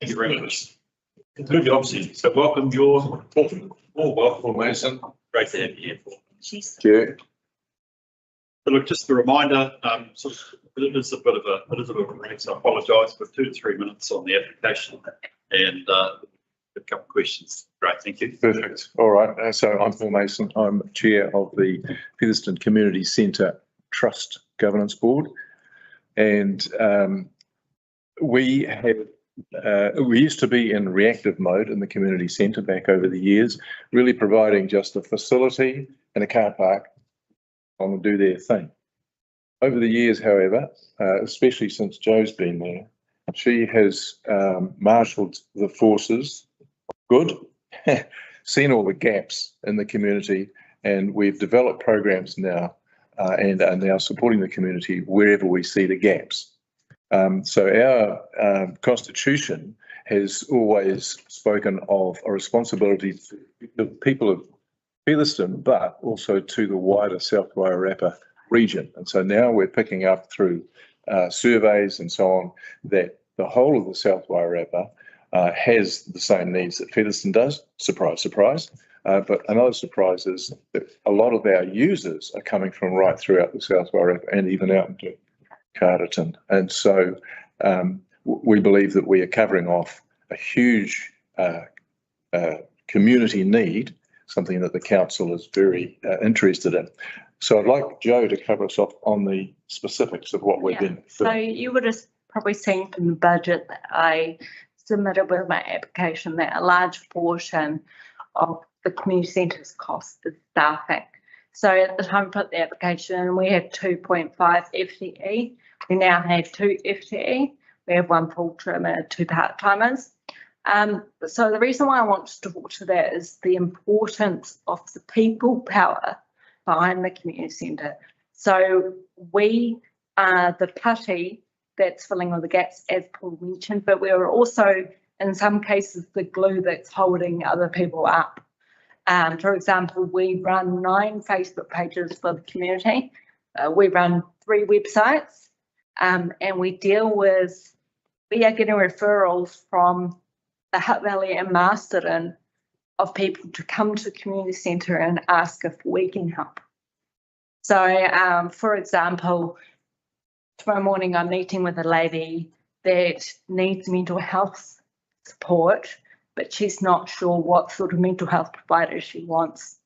Thank you very much. Good job, Steve. So welcome welcome, Mason. Great to have you here. Sure. So look, just a reminder, it is a bit of a break, so I apologise for 2 to 3 minutes on the application and a couple of questions. Great, thank you. Perfect. All right. So I'm Paul Mason. I'm chair of the Featherston Community Centre Trust Governance Board, and we used to be in reactive mode in the community centre back over the years, really providing just a facility and a car park on to do their thing. Over the years, however, especially since Jo's been there, she has marshalled the forces, good, seen all the gaps in the community, and we've developed programs now and are now supporting the community wherever we see the gaps. So our constitution has always spoken of a responsibility to the people of Featherston, but also to the wider South Wairarapa region. And so now we're picking up through surveys and so on that the whole of the South Wairarapa has the same needs that Featherston does. Surprise, surprise. But another surprise is that a lot of our users are coming from right throughout the South Wairarapa and even out into Carterton. And so we believe that we are covering off a huge community need, something that the council is very interested in. So I'd like Jo to cover us off on the specifics of what we've been. So you would have probably seen from the budget that I submitted with my application that a large portion of the community centre's cost is staffing. So at the time I put the application, we had 2.5 FTE. We now have 2 FTE. We have 1 full-time and 2 part-timers. So the reason why I want to talk to that is the importance of the people power behind the community centre. So we are the putty that's filling all the gaps, as Paul mentioned, but we are also, in some cases, the glue that's holding other people up. For example, we run 9 Facebook pages for the community. We run 3 websites, and we are getting referrals from the Hutt Valley and Masterton of people to come to the community centre and ask if we can help. So, for example, tomorrow morning I'm meeting with a lady that needs mental health support, but she's not sure what sort of mental health provider she wants.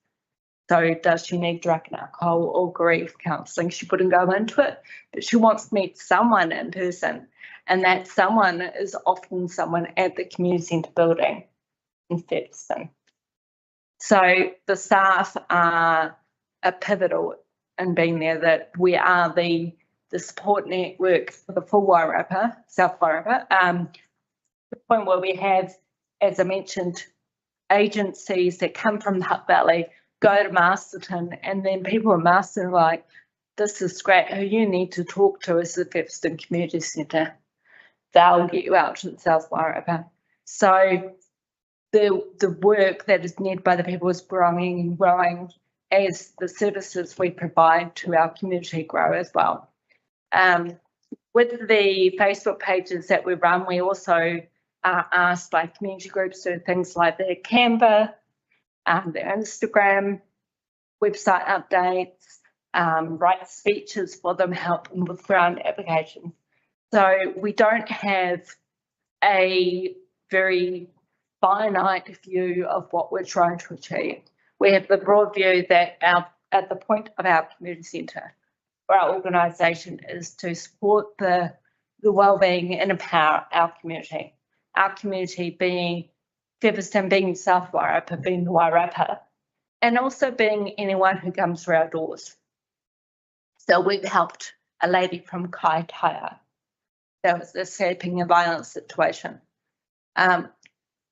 So does she need drug and alcohol or grief counselling? She wouldn't go into it, but she wants to meet someone in person. And that someone is often someone at the community centre building in Featherston. So the staff are pivotal in being there, that we are the support network for the full Wairarapa, South Wairarapa. The point where we have, as I mentioned, agencies that come from the Hutt Valley, go to Masterton, and then people in Masterton are like, this is great, who you need to talk to is the Featherston Community Centre. They'll get you out to the South Wairarapa. So the work that is needed by the people is growing and growing as the services we provide to our community grow as well. With the Facebook pages that we run, we also are asked by community groups to do things like their Canva, their Instagram, website updates, write speeches for them, help them with grant applications. So we don't have a very finite view of what we're trying to achieve. We have the broad view that at the point of our community centre, or our organisation, is to support the wellbeing and empower our community. Our community being Featherston, being South Wairarapa, being the Wairarapa, and also being anyone who comes through our doors. So we've helped a lady from Kaitaia. That was escaping a violent situation.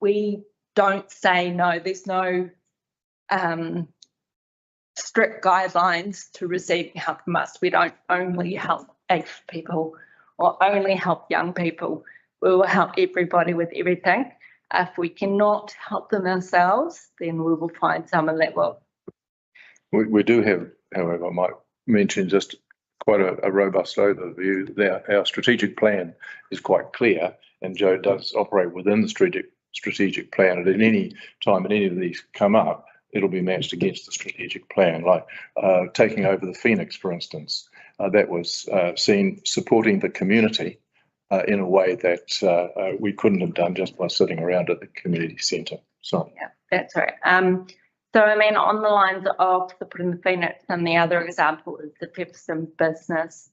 We don't say no, there's no strict guidelines to receiving help from us. We don't only help aged people or only help young people. We will help everybody with everything. If we cannot help them ourselves, then we will find someone that will. We do have, however, I might mention just quite a robust overview. Our strategic plan is quite clear, and Joe does operate within the strategic plan. And at any time, any of these come up, it'll be matched against the strategic plan, like taking over the Phoenix, for instance. That was seen supporting the community in a way that we couldn't have done just by sitting around at the community centre. So Yeah, that's right. So I mean, on the lines of supporting the Phoenix, and the other example is the Featherston Business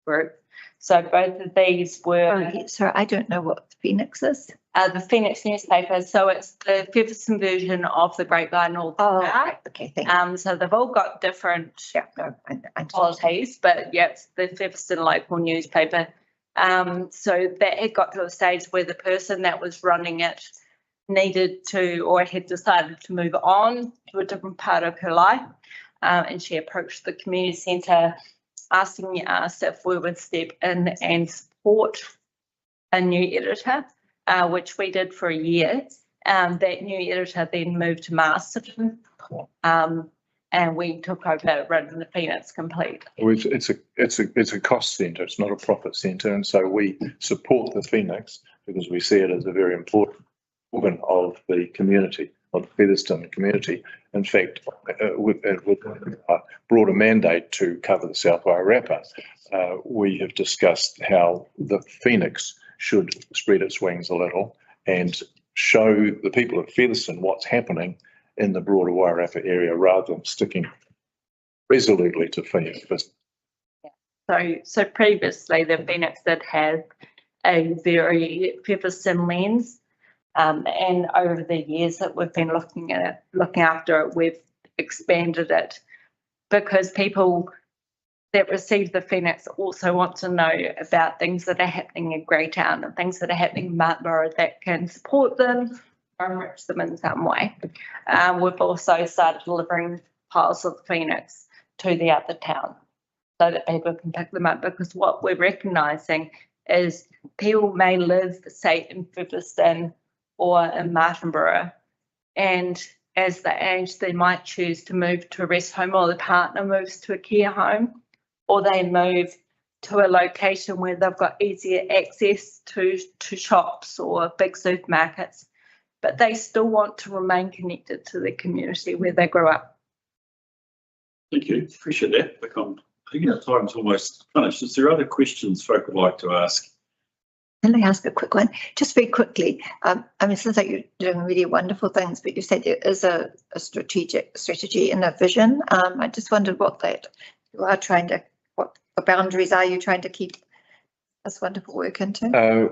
Group. So both of these were Sorry, I don't know what Phoenix is. the Phoenix newspaper. So it's the Featherston version of the Grapevine North Oh, Star. right, okay, thank you. So they've all got different Yeah, no, I qualities, but yeah, it's the Featherston local newspaper. So that had got to a stage where the person that was running it needed to, or had decided to move on to a different part of her life. And she approached the community centre asking us if we would step in and support a new editor, which we did for a year. That new editor then moved to Masterton, and we took over running the Phoenix complete. it's a cost centre, it's not a profit centre, and so we support the Phoenix because we see it as a very important organ of the community, of the Featherston community. In fact, with a broader mandate to cover the South Wairarapa, we have discussed how the Phoenix should spread its wings a little and show the people of Featherston what's happening in the broader Wairarapa area rather than sticking resolutely to Phoenix. So previously the Phoenix did have a very Featherston lens. And over the years that we've been looking after it, we've expanded it because people that receive the Phoenix also want to know about things that are happening in Greytown and things that are happening in Martinborough that can support them or enrich them in some way. We've also started delivering piles of the Phoenix to the other town so that people can pick them up, because what we're recognising is people may live, say, in Featherston or in Martinborough, and as they age, they might choose to move to a rest home, or the partner moves to a care home, or they move to a location where they've got easier access to shops or big supermarkets, but they still want to remain connected to the community where they grew up. Thank you, appreciate that. I think our time's almost finished. Is there other questions folk would like to ask? Can I ask a quick one? Just very quickly. I mean, it sounds like you're doing really wonderful things, but you said there is a strategy and a vision. I just wondered what the boundaries are you trying to keep this wonderful work into?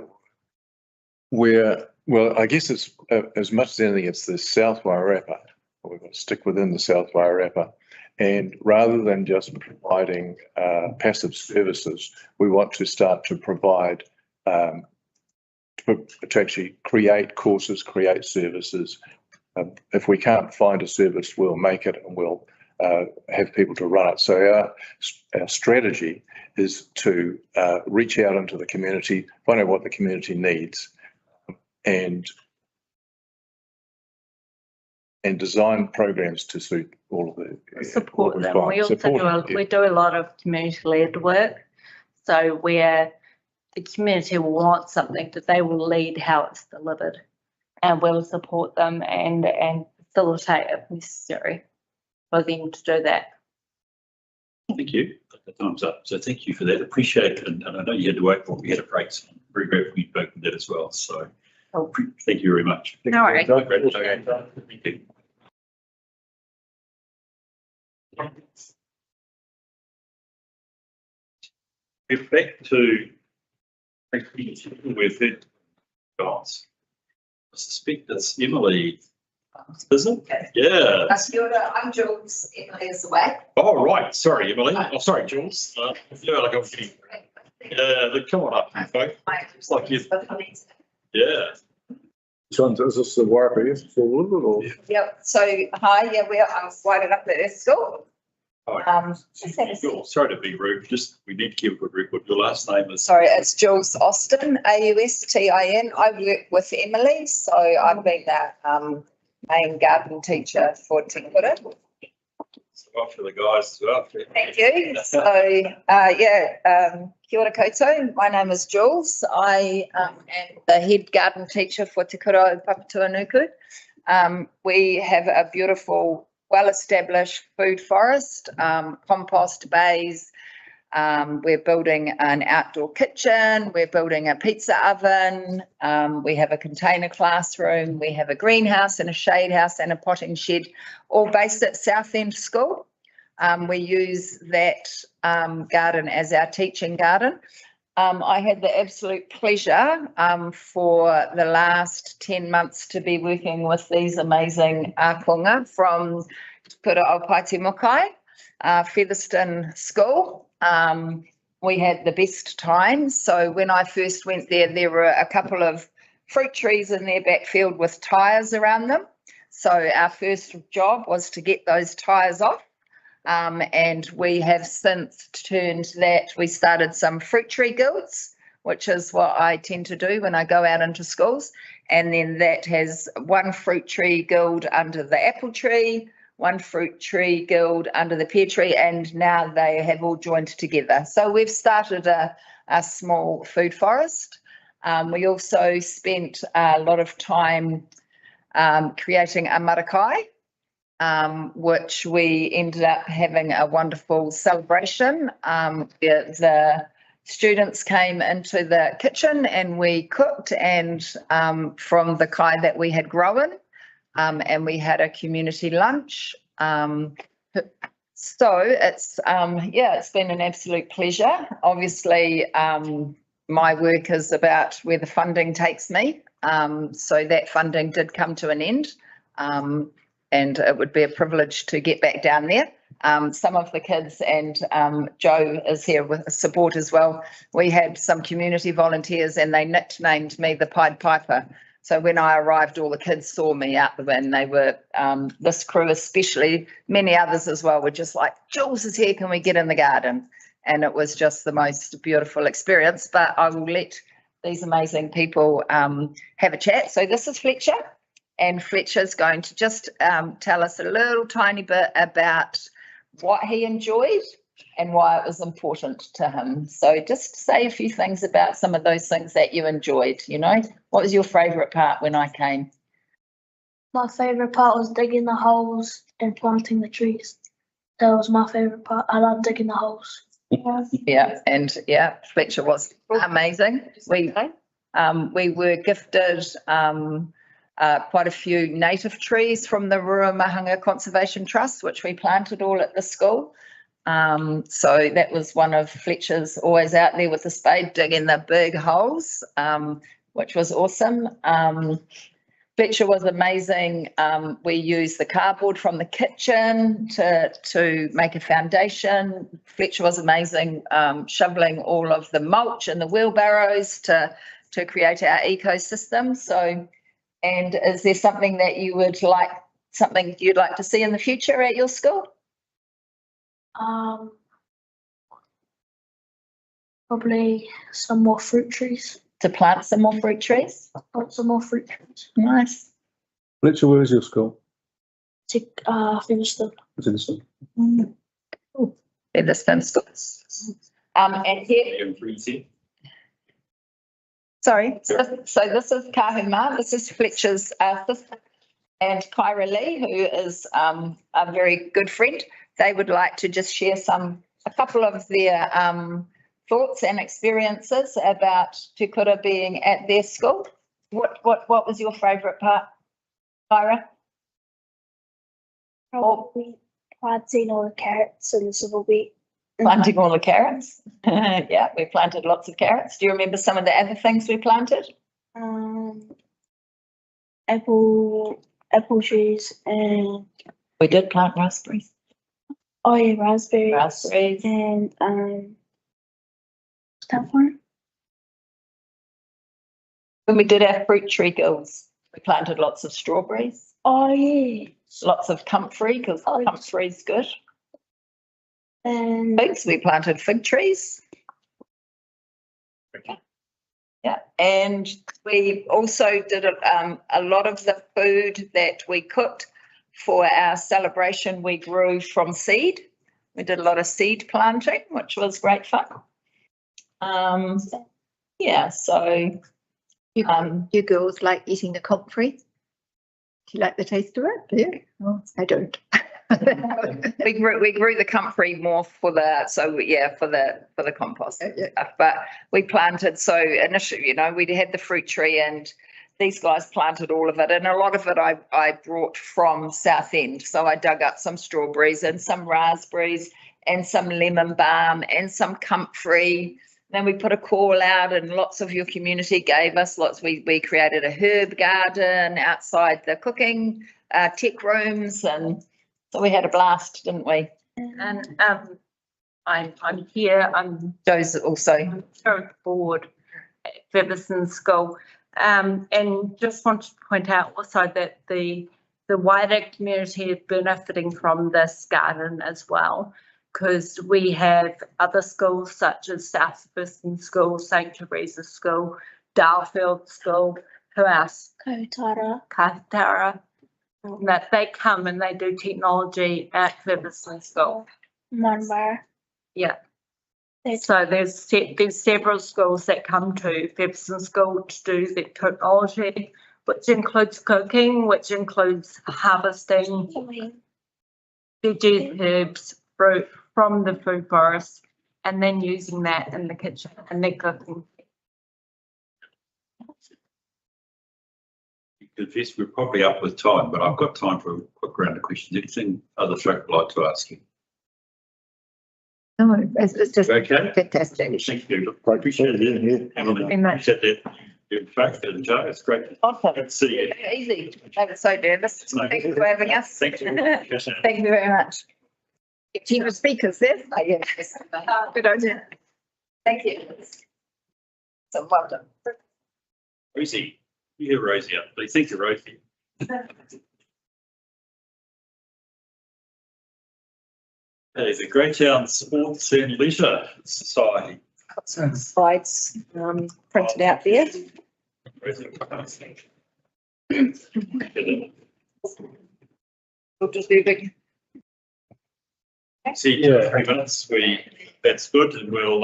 Well, I guess it's as much as anything, it's the South Wairarapa. We've got to stick within the South Wairarapa. And rather than just providing passive services, we want to start to provide to actually create courses, create services. If we can't find a service, we'll make it and we'll have people to run it. So our strategy is to reach out into the community, find out what the community needs, and design programs to suit all of the Support them. We also do a lot of community-led work. So where the community will want something, that they will lead how it's delivered, and we'll support them and facilitate if necessary for them to do that. Thank you. The time's up. So thank you for that. Appreciate it. And I know you had to wait, but we had a break. So I'm very grateful you spoke with that as well. So thank you very much. No worries. Thank you. We're back to with it, guys. I suspect it's Emily, isn't it? Yeah. I'm Jules. Emily is away. Oh, right. Sorry, Emily. Oh, sorry, Jules. I feel like I'm getting. Come on up, folks. It's like you. Yeah. Is this the Wairarapa forward or? Yep. So hi. Yeah, we're wired up at school. Oh, sorry to be rude. We need to keep a good record. Your last name is. Sorry, it's Jules Austin, Austin. I work with Emily, so I've been the main garden teacher for Te Kura. well for the guys as well. Thank you. So, kia ora koutou. My name is Jules. I am the head garden teacher for Te Kura Papatūānuku. We have a beautiful, well-established food forest, compost bays. We're building an outdoor kitchen. We're building a pizza oven. We have a container classroom. We have a greenhouse and a shade house and a potting shed, all based at Southend School. We use that garden as our teaching garden. I had the absolute pleasure for the last 10 months to be working with these amazing ākonga from Te Kura o Paetimukai, Featherston School. We had the best time. So when I first went there, there were a couple of fruit trees in their backfield with tyres around them. So our first job was to get those tyres off. And we have since turned that, we started some fruit tree guilds, which is what I tend to do when I go out into schools. And then that has one fruit tree guild under the apple tree, one fruit tree guild under the pear tree, and now they have all joined together. So we've started a small food forest. We also spent a lot of time creating a marakai, which we ended up having a wonderful celebration. The students came into the kitchen and we cooked, and from the kai that we had grown, and we had a community lunch. So it's it's been an absolute pleasure. Obviously, my work is about where the funding takes me. So that funding did come to an end. And it would be a privilege to get back down there. Some of the kids, and Joe is here with support as well. We had some community volunteers and they nicknamed me the Pied Piper. So when I arrived, all the kids saw me out there, and they were, this crew especially, many others as well, were just like, Jules is here, can we get in the garden? And it was just the most beautiful experience. But I will let these amazing people have a chat. So this is Fletcher. And Fletcher's going to just tell us a little tiny bit about what he enjoyed and why it was important to him. So just say a few things about some of those things that you enjoyed, you know. What was your favourite part when I came? My favourite part was digging the holes and planting the trees. That was my favourite part. I love digging the holes. Yeah, and Fletcher was amazing. We were gifted quite a few native trees from the Ruamahanga Conservation Trust, which we planted all at the school. So that was one of Fletcher's, always out there with the spade digging the big holes, which was awesome. Fletcher was amazing. We used the cardboard from the kitchen to make a foundation. Fletcher was amazing, shoveling all of the mulch and the wheelbarrows to create our ecosystem. So, and is there something that you would like, something you'd like to see in the future at your school? Probably some more fruit trees. To plant some more fruit trees? Lots of more fruit trees. Nice. Fletcher, where is your school? Featherston. Featherston. Featherston schools. And here, sorry, so this is Kahuma, this is Fletcher's sister, and Kyra Lee, who is a very good friend. They would like to just share a couple of their thoughts and experiences about Te Kura being at their school. What was your favourite part, Kyra? Probably planting all the carrots in the civil beet. Planting all the carrots. Yeah, we planted lots of carrots. Do you remember some of the other things we planted? Apple trees and. We did plant raspberries. Oh yeah, raspberries. Raspberries. And that one. When we did our fruit tree guilds, we planted lots of strawberries. Oh yeah. Lots of comfrey, because comfrey's good. And Figs, we planted fig trees. Yeah, and we also did a lot of the food that we cooked for our celebration, we grew from seed. We did a lot of seed planting, which was great fun. Yeah, so, You girls like eating the comfrey? Do you like the taste of it? Yeah. Oh, I don't. we grew the comfrey more for the, so yeah, for the compost Yeah. stuff. But we planted, so initially, you know, we had the fruit tree and these guys planted all of it, and a lot of it I brought from Southend. So I dug up some strawberries and some raspberries and some lemon balm and some comfrey. Then we put a call out, and lots of your community gave us lots. We created a herb garden outside the cooking tech rooms, and so we had a blast, didn't we? And I'm here, I'm Joe's also. chair of the board at Featherston School. And just wanted to point out also that the wider community is benefiting from this garden as well, because we have other schools such as South Featherston School, St Teresa School, Darfield School, who else? Kaitara, that they come and they do technology at Featherston School. Marnborough. Yeah. They- So there's several schools that come to Featherston School to do the technology, which includes cooking, which includes harvesting veggies, herbs, fruit from the food forest, and then using that in the kitchen and then cooking. Confess, we're probably up with time, but I've got time for a quick round of questions. Anything other folk would like to ask you? No, it's just Okay. fantastic. Thank you. Great to see you here. Emily, Very much. appreciate that. In fact, and Joe, it's great to see you. Easy. They were so nervous. Thank you for having us. Thank you. Thank you very much. Team of speakers there. Yes. Good idea. Thank you. So well done. Rosie, you hear Rosie up, please. Thank you, Rosie. Hey, the Greytown Sports and Leisure Society. Got some slides printed out there. Rosie. We'll just do big. See, 3 minutes, that's good, and we'll,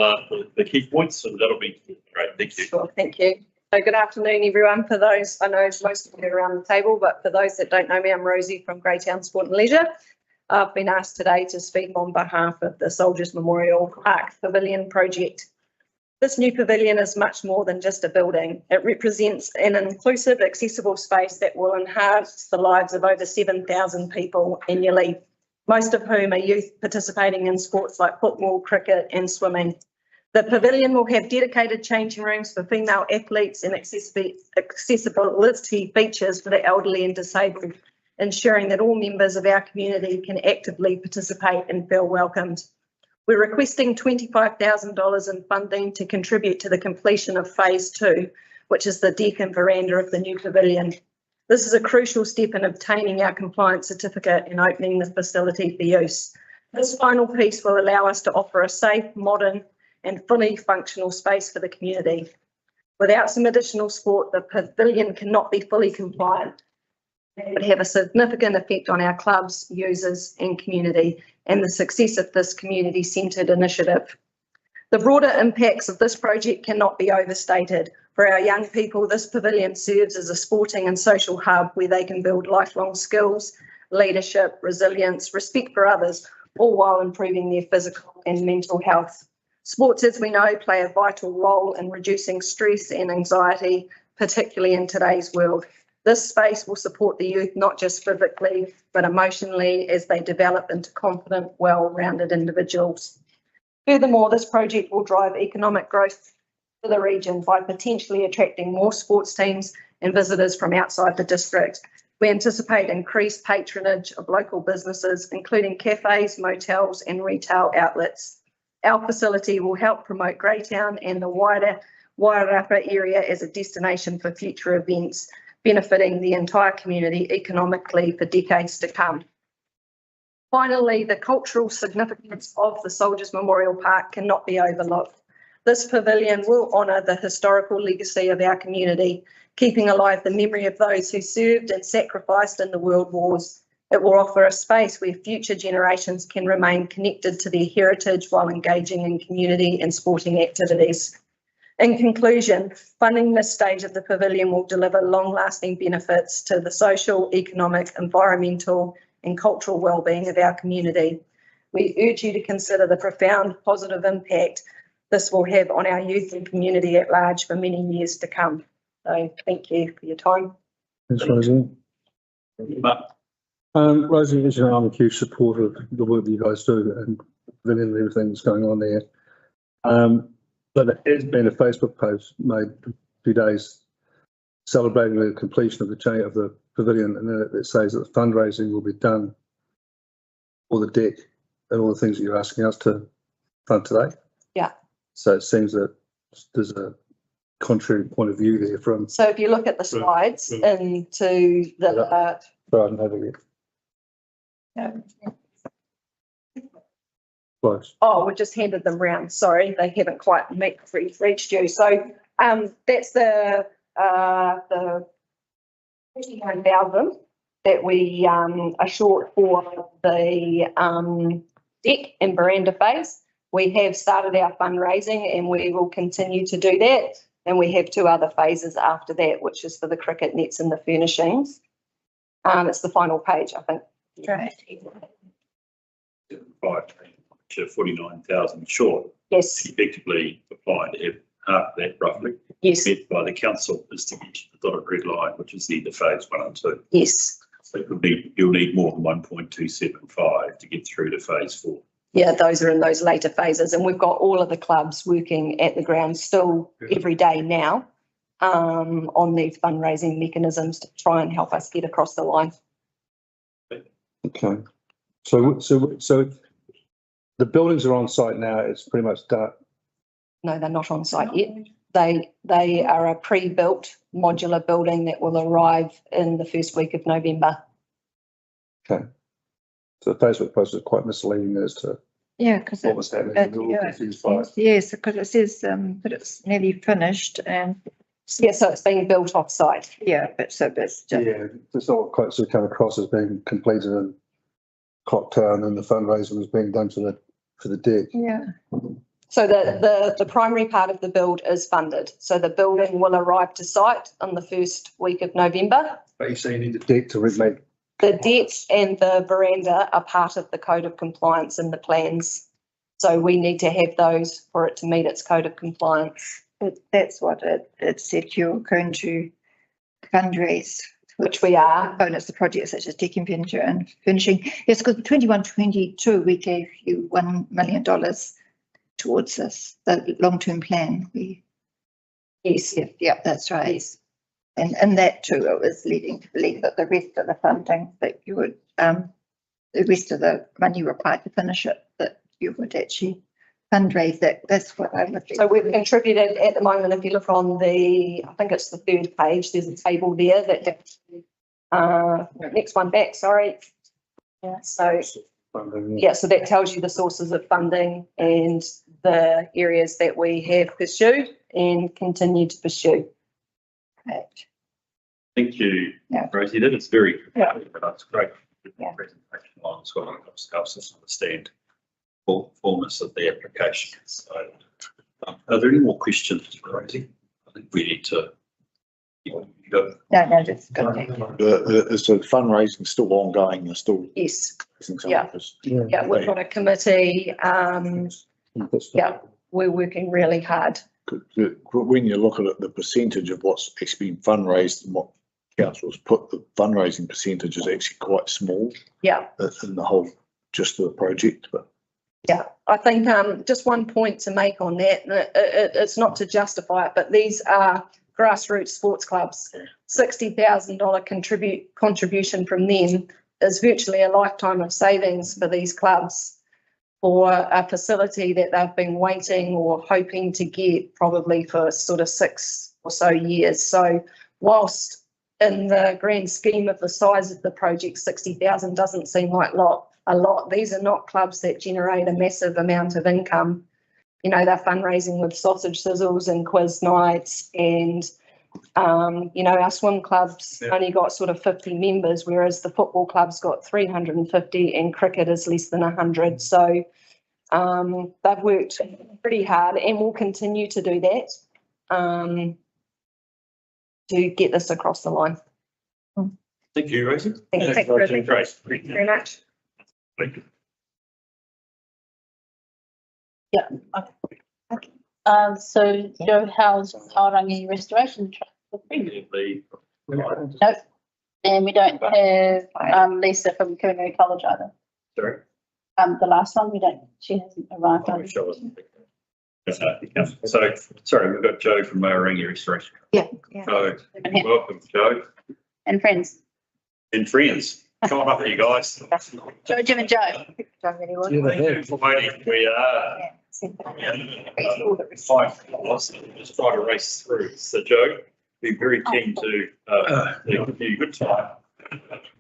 the key points, and that'll be great, thank you. Sure, thank you. So good afternoon, everyone. For those, I know most of you are around the table, but for those that don't know me, I'm Rosie from Greytown Sport and Leisure. I've been asked today to speak on behalf of the Soldiers Memorial Park Pavilion project. This new pavilion is much more than just a building. It represents an inclusive, accessible space that will enhance the lives of over 7,000 people annually, most of whom are youth participating in sports like football, cricket and swimming. The pavilion will have dedicated changing rooms for female athletes and accessibility features for the elderly and disabled, ensuring that all members of our community can actively participate and feel welcomed. We're requesting $25,000 in funding to contribute to the completion of phase 2, which is the deck and veranda of the new pavilion. This is a crucial step in obtaining our compliance certificate and opening the facility for use. This final piece will allow us to offer a safe, modern and fully functional space for the community. Without some additional support, the pavilion cannot be fully compliant. It would have a significant effect on our clubs, users and community and the success of this community-centred initiative. The broader impacts of this project cannot be overstated. For our young people, this pavilion serves as a sporting and social hub where they can build lifelong skills, leadership, resilience, respect for others, all while improving their physical and mental health. Sports, as we know, play a vital role in reducing stress and anxiety, particularly in today's world. This space will support the youth not just physically, but emotionally as they develop into confident, well-rounded individuals. Furthermore, this project will drive economic growth for the region by potentially attracting more sports teams and visitors from outside the district. We anticipate increased patronage of local businesses, including cafes, motels and retail outlets. Our facility will help promote Greytown and the wider Wairarapa area as a destination for future events, benefiting the entire community economically for decades to come. Finally, the cultural significance of the Soldiers Memorial Park cannot be overlooked. This pavilion will honour the historical legacy of our community, keeping alive the memory of those who served and sacrificed in the world wars. It will offer a space where future generations can remain connected to their heritage while engaging in community and sporting activities. In conclusion, funding this stage of the pavilion will deliver long-lasting benefits to the social, economic, environmental and cultural well-being of our community. We urge you to consider the profound positive impact this will have on our youth and community at large for many years to come. So thank you for your time. Thanks, Rosie. But Rosie, as you know, I'm a huge supporter of the work that you guys do and everything that's going on there. But there has been a Facebook post made a few days celebrating the completion of the change of the pavilion, and then it says that the fundraising will be done for the deck and all the things that you're asking us to fund today. Yeah. So it seems that there's a contrary point of view there from. So if you look at the slides into the, Sorry, I didn't have it yet. Close. oh, we just handed them round. Sorry, they haven't quite reached you. So that's the 29,000 that we are short for the deck and veranda phase. We have started our fundraising and we will continue to do that. And we have 2 other phases after that, which is for the cricket nets and the furnishings. It's the final page, I think. Right. 49,000 short. Yes, Effectively applying to have half of that roughly. yes, Met by the council is to get the dotted red line, which is the end of phase 1 and 2. yes. So you'll need more than 1.275 to get through to phase 4. Yeah, those are in those later phases. And we've got all of the clubs working at the ground still every day now on these fundraising mechanisms to try and help us get across the line. Okay. So the buildings are on site now. It's pretty much done. No, they're not on site yet. They are a pre-built modular building that will arrive in the first week of November. Okay. So the Facebook post is quite misleading as to Yeah, because what was happening. We're all confused by it. yes, because it says that it's nearly finished and Yeah, so it's being built off site. yeah, but so it's just, Yeah, it's not quite so come across as being completed in Clock Tower, and the fundraising was being done for the deck. yeah. So the primary part of the build is funded. So the building will arrive to site on the first week of November. But you say you need the deck to make. The deck and the veranda are part of the code of compliance and the plans. So we need to have those for it to meet its code of compliance. That's what it said you're going to fundraise. Which we are. Components of projects such as decking, furniture and finishing. Yes, because 21-22, we gave you $1 million towards this, the long-term plan. Yes. Yeah, that's right. Yes. And that too, it was leading to believe that the rest of the funding that you would, the rest of the money required to finish it, that you would actually fundraise that. That's what I would. So we've contributed at the moment, if you look on I think it's the 3rd page, there's a table there that, next one back, sorry. Yeah, so, yeah, so that tells you the sources of funding and the areas that we have pursued and continue to pursue. Right. Thank you, Yeah. Rosie. That is very, Yeah. that's great. Yeah. Presentation along as well. It helps us understand the fullness of the application. So, are there any more questions for Rosie? I think we need to. You go. No, just go ahead. Is the fundraising still ongoing? You're still Yes, raising some Yeah. of this? yeah, we've got a committee, yeah, we're working really hard. When you look at it, the percentage of what's actually been fundraised and what council's put, the fundraising percentage is actually quite small Yeah. in the whole, just the project, but. Yeah, I think just one point to make on that, it's not to justify it, but these are grassroots sports clubs. $60,000 contribution from them is virtually a lifetime of savings for these clubs for a facility that they've been waiting or hoping to get probably for sort of 6 or so years. So whilst in the grand scheme of the size of the project, 60,000 doesn't seem like a lot. These are not clubs that generate a massive amount of income. You know, they're fundraising with sausage sizzles and quiz nights and You know, our swim club's only got sort of 50 members, whereas the football club's got 350 and cricket is less than 100. So they've worked pretty hard and will continue to do that to get this across the line. Thank you, Rosie. Thank you. Great. Very much. So Joe Howe's Tauranga Restoration Trust. Nope. And we don't have Lisa from Koorinui College either. Sorry. The last one, we don't, she hasn't arrived. Oh, Michelle wasn't there. So, sorry, we've got Joe from Tauranga Restoration. Yeah. So, welcome, Joe. And friends, And friends, come on up here, guys. Joe, Jim and Joe. Don't really want Yeah, to. Thank you for waiting. We are. Just try to race through. So Joe, be very keen to give you a good time.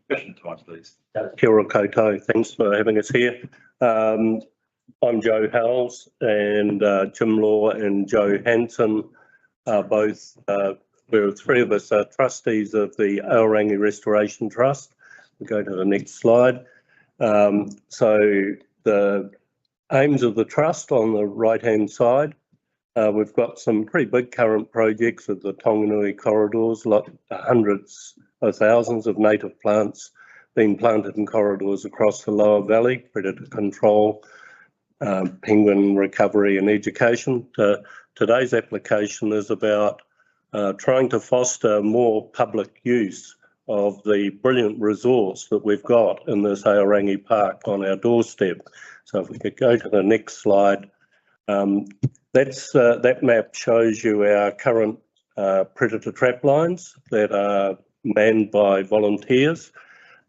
Question time, please. Kia ora koutou, thanks for having us here. I'm Joe Howells, and Jim Law and Joe Hanson are both, we're three of us are trustees of the Aorangi Restoration Trust. We'll go to the next slide. So the aims of the trust on the right-hand side, we've got some pretty big current projects of the Tonganui corridors, like hundreds of thousands of native plants being planted in corridors across the lower valley, predator control, penguin recovery and education. Today's application is about trying to foster more public use of the brilliant resource that we've got in this Aorangi Park on our doorstep. So if we could go to the next slide, that map shows you our current predator trap lines that are manned by volunteers.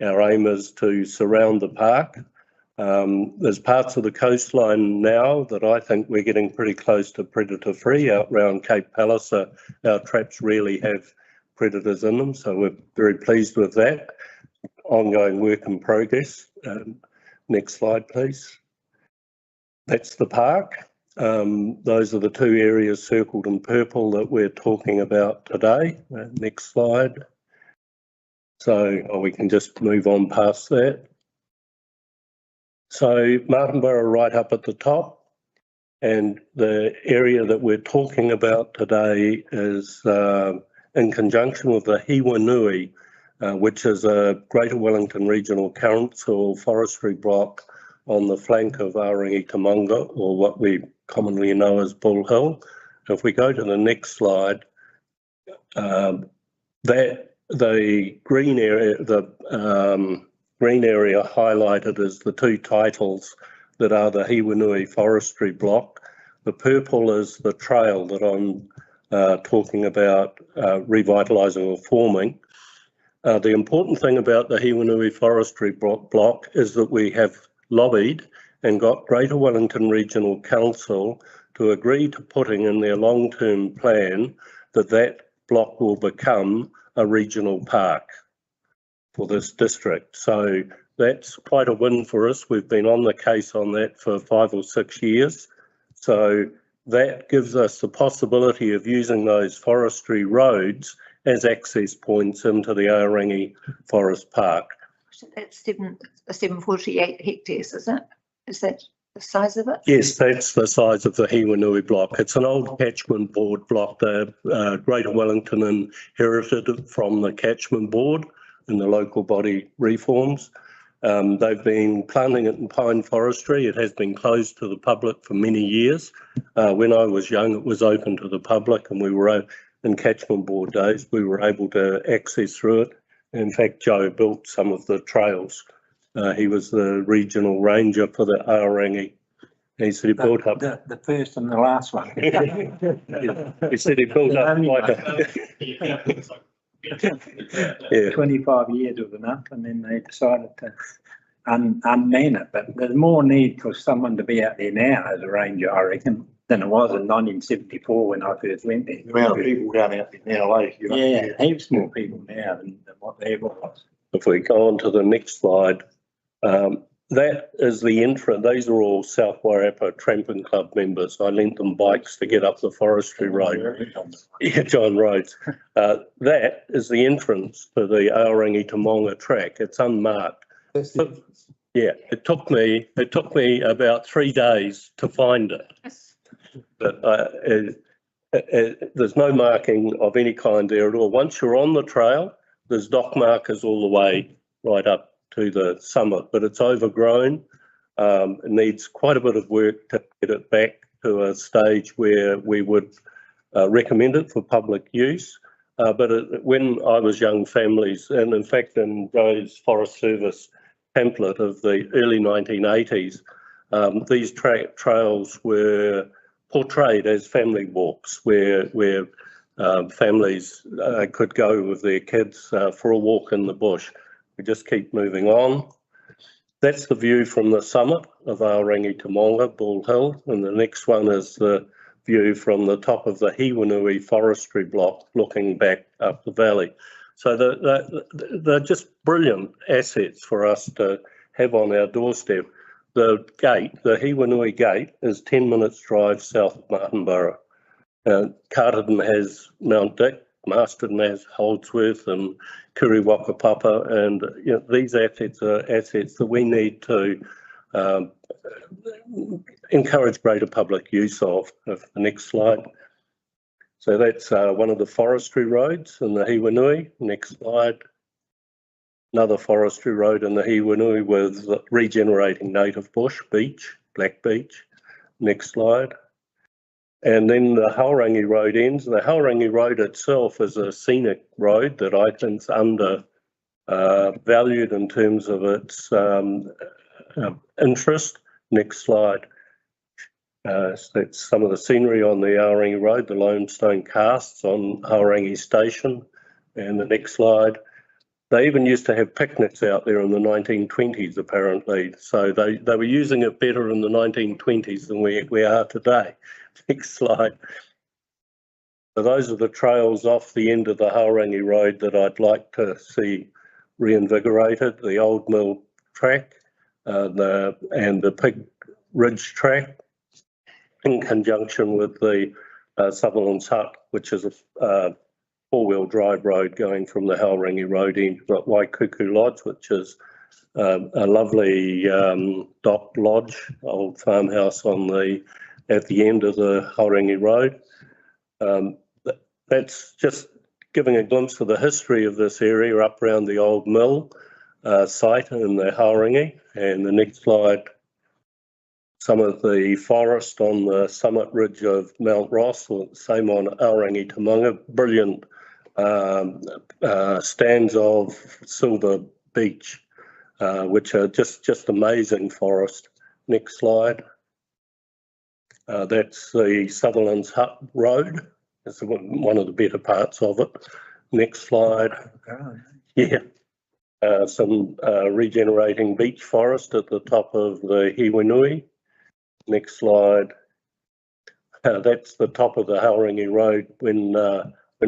Our aim is to surround the park. There's parts of the coastline now that I think we're getting pretty close to predator free. Out around Cape Palliser, our traps really have predators in them, so we're very pleased with that. Ongoing work in progress. Next slide, please. That's the park. Those are the two areas circled in purple that we're talking about today. Next slide. So we can just move on past that. So Martinborough right up at the top, and the area that we're talking about today is in conjunction with the Hiwanui, which is a Greater Wellington Regional Council forestry block on the flank of Aorangi Tamonga, or what we commonly know as Bull Hill. If we go to the next slide, the green area, green area highlighted as the two titles that are the Hiwanui forestry block. The purple is the trail that I'm talking about revitalising or forming. The important thing about the Hiwanui forestry block is that we have lobbied and got Greater Wellington Regional Council to agree to putting in their long-term plan that block will become a regional park for this district. So that's quite a win for us. We've been on the case on that for 5 or 6 years. So that gives us the possibility of using those forestry roads as access points into the Aorangi Forest Park. That's 748 hectares, is it? Is that the size of it? Yes, that's the size of the Hiwanui block. It's an old catchment board block that Greater Wellington inherited from the catchment board in the local body reforms. They've been planting it in pine forestry. It has been closed to the public for many years. When I was young, it was open to the public, and we were in catchment board days, we were able to access through it. In fact, Joe built some of the trails. He was the regional ranger for the Aorangi. He said he built up. The first and the last one. He said he built up like a 25 years was enough, and then they decided to unman it. But there's more need for someone to be out there now as a ranger, I reckon, than it was in 1974 when I first went there. The amount of people going out there now, like, you know. Yeah, heaps more people now than what there was. If we go on to the next slide, that is the entrance. These are all South Wairarapa Tramping Club members. I lent them bikes to get up the forestry road. Yeah, John Rhodes. That is the entrance to the Aorangi Tamonga track. It's unmarked. Yeah, it took me about 3 days to find it. But there's no marking of any kind there at all. Once you're on the trail, there's dock markers all the way right up to the summit, but it's overgrown. It needs quite a bit of work to get it back to a stage where we would recommend it for public use. But when I was young, families, and in fact in Joe's Forest Service pamphlet of the early 1980s, these trails were portrayed as family walks where families could go with their kids for a walk in the bush. We just keep moving on. That's the view from the summit of Aorangi Tamonga, Ball Hill, and the next one is the view from the top of the Hiwanui forestry block looking back up the valley. So they're just brilliant assets for us to have on our doorstep. The gate, the Hiwanui gate, is 10 minutes drive south of Martinborough. Carterton has Mount Dick, Masterton has Holdsworth and Kuriwakapapa, and these assets are assets that we need to encourage greater public use of. The next slide. So that's one of the forestry roads in the Hiwanui. Next slide. Another forestry road in the Hiwanui with regenerating native bush, beech, black beech. Next slide. And then the Haurangi Road ends. The Haurangi Road itself is a scenic road that I think is undervalued in terms of its interest. Next slide. So that's some of the scenery on the Haurangi Road, the limestone casts on Haurangi Station. And the next slide. They even used to have picnics out there in the 1920s, apparently. So they were using it better in the 1920s than we are today. Next slide. So those are the trails off the end of the Haurangi Road that I'd like to see reinvigorated. The Old Mill track and the Pig Ridge track in conjunction with the Sutherland's Hut, which is a four-wheel drive road going from the Haurangi Road end to Waikuku Lodge, which is a lovely dock lodge, old farmhouse at the end of the Haurangi Road. That's just giving a glimpse of the history of this area up around the old mill site in the Haurangi. And the next slide, some of the forest on the summit ridge of Mount Ross, or same on Aorangi Tamonga, brilliant stands of silver beech, which are just amazing forest. Next slide. That's the Sutherland's Hut Road. It's one of the better parts of it. Next slide. Yeah. Some regenerating beech forest at the top of the Hiwanui. Next slide. That's the top of the Haurangi Road when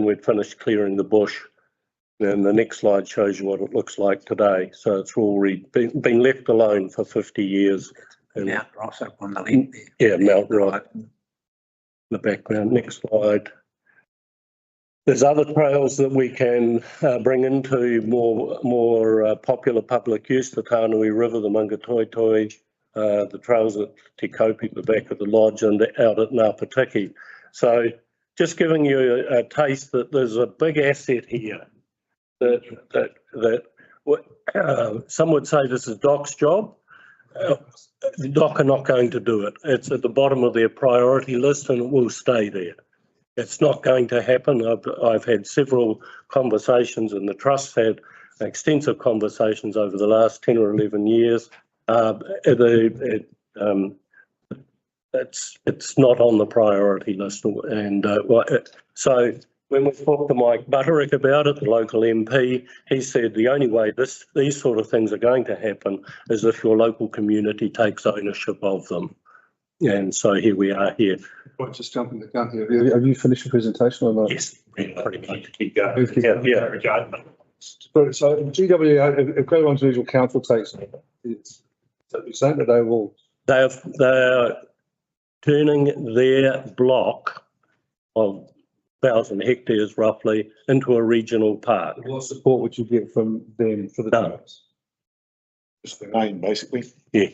we'd finished clearing the bush. And the next slide shows you what it looks like today. So it's all been left alone for 50 years. And Mount Ross up on the left there. Yeah, Mount Ross. In the background. Next slide. There's other trails that we can bring into more popular public use, the Tānui River, the Mangatoitoi, the trails at Te Kopi, the back of the lodge, and out at Ngāpatiki. So just giving you a taste that there's a big asset here that some would say this is DOC's job. The DOC are not going to do it. It's at the bottom of their priority list and it will stay there. It's not going to happen. I've had several conversations and the Trust's had extensive conversations over the last 10 or 11 years. It's not on the priority list. And so when we talked to Mike Butterick about it, the local MP, he said the only way these sort of things are going to happen is if your local community takes ownership of them. And so here we are here. I'll just jump in the gun here. Have you finished your presentation or not? Yes, pretty much. Keep going. So GWA, if Greater Wellington Regional Council takes its So you're saying that they will, They're turning their block of 1,000 hectares roughly into a regional park. what support would you get from them for the None. trails? Just the name, basically. Yeah.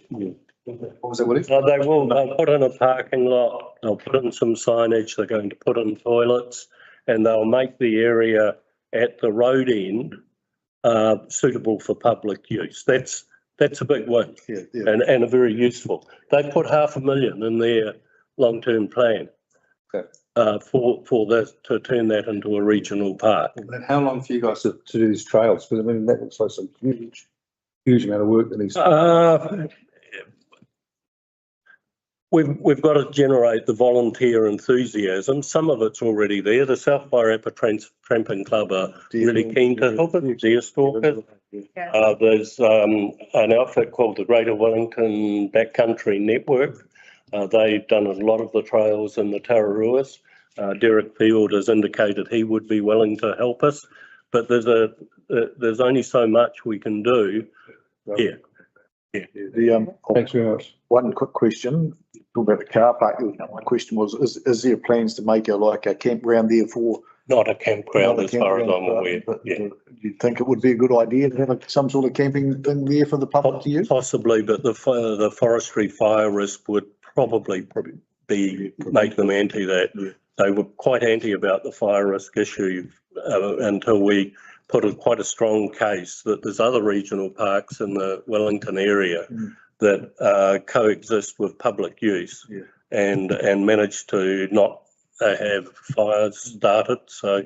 What was that, Willie? They'll put in a parking lot, they'll put in some signage, they're going to put in toilets, and they'll make the area at the road end suitable for public use. That's a big win Yeah, and a very useful. They put $500,000 in their long-term plan Okay. for this, to turn that into a regional park. And how long for you guys to do these trails? Because I mean, that looks like some huge amount of work that needs. We've got to generate the volunteer enthusiasm. Some of it's already there. The South Wairarapa Tramping Club are really keen to help it, deer stalkers. There's an outfit called the Greater Wellington Backcountry Network. They've done a lot of the trails in the Tararuas. Derek Field has indicated he would be willing to help us, but there's only so much we can do here. Yeah. Thanks very much. One quick question, talk about the car park. My question was, is there plans to make a campground there for? Not a campground as far as I'm aware. But Yeah. do you think it would be a good idea to have some sort of camping thing there for the public to use? Possibly, but the forestry fire risk would probably make them anti that. Yeah. They were quite anti about the fire risk issue until we put quite a strong case that there's other regional parks in the Wellington area that coexist with public use and managed to not have fires started. So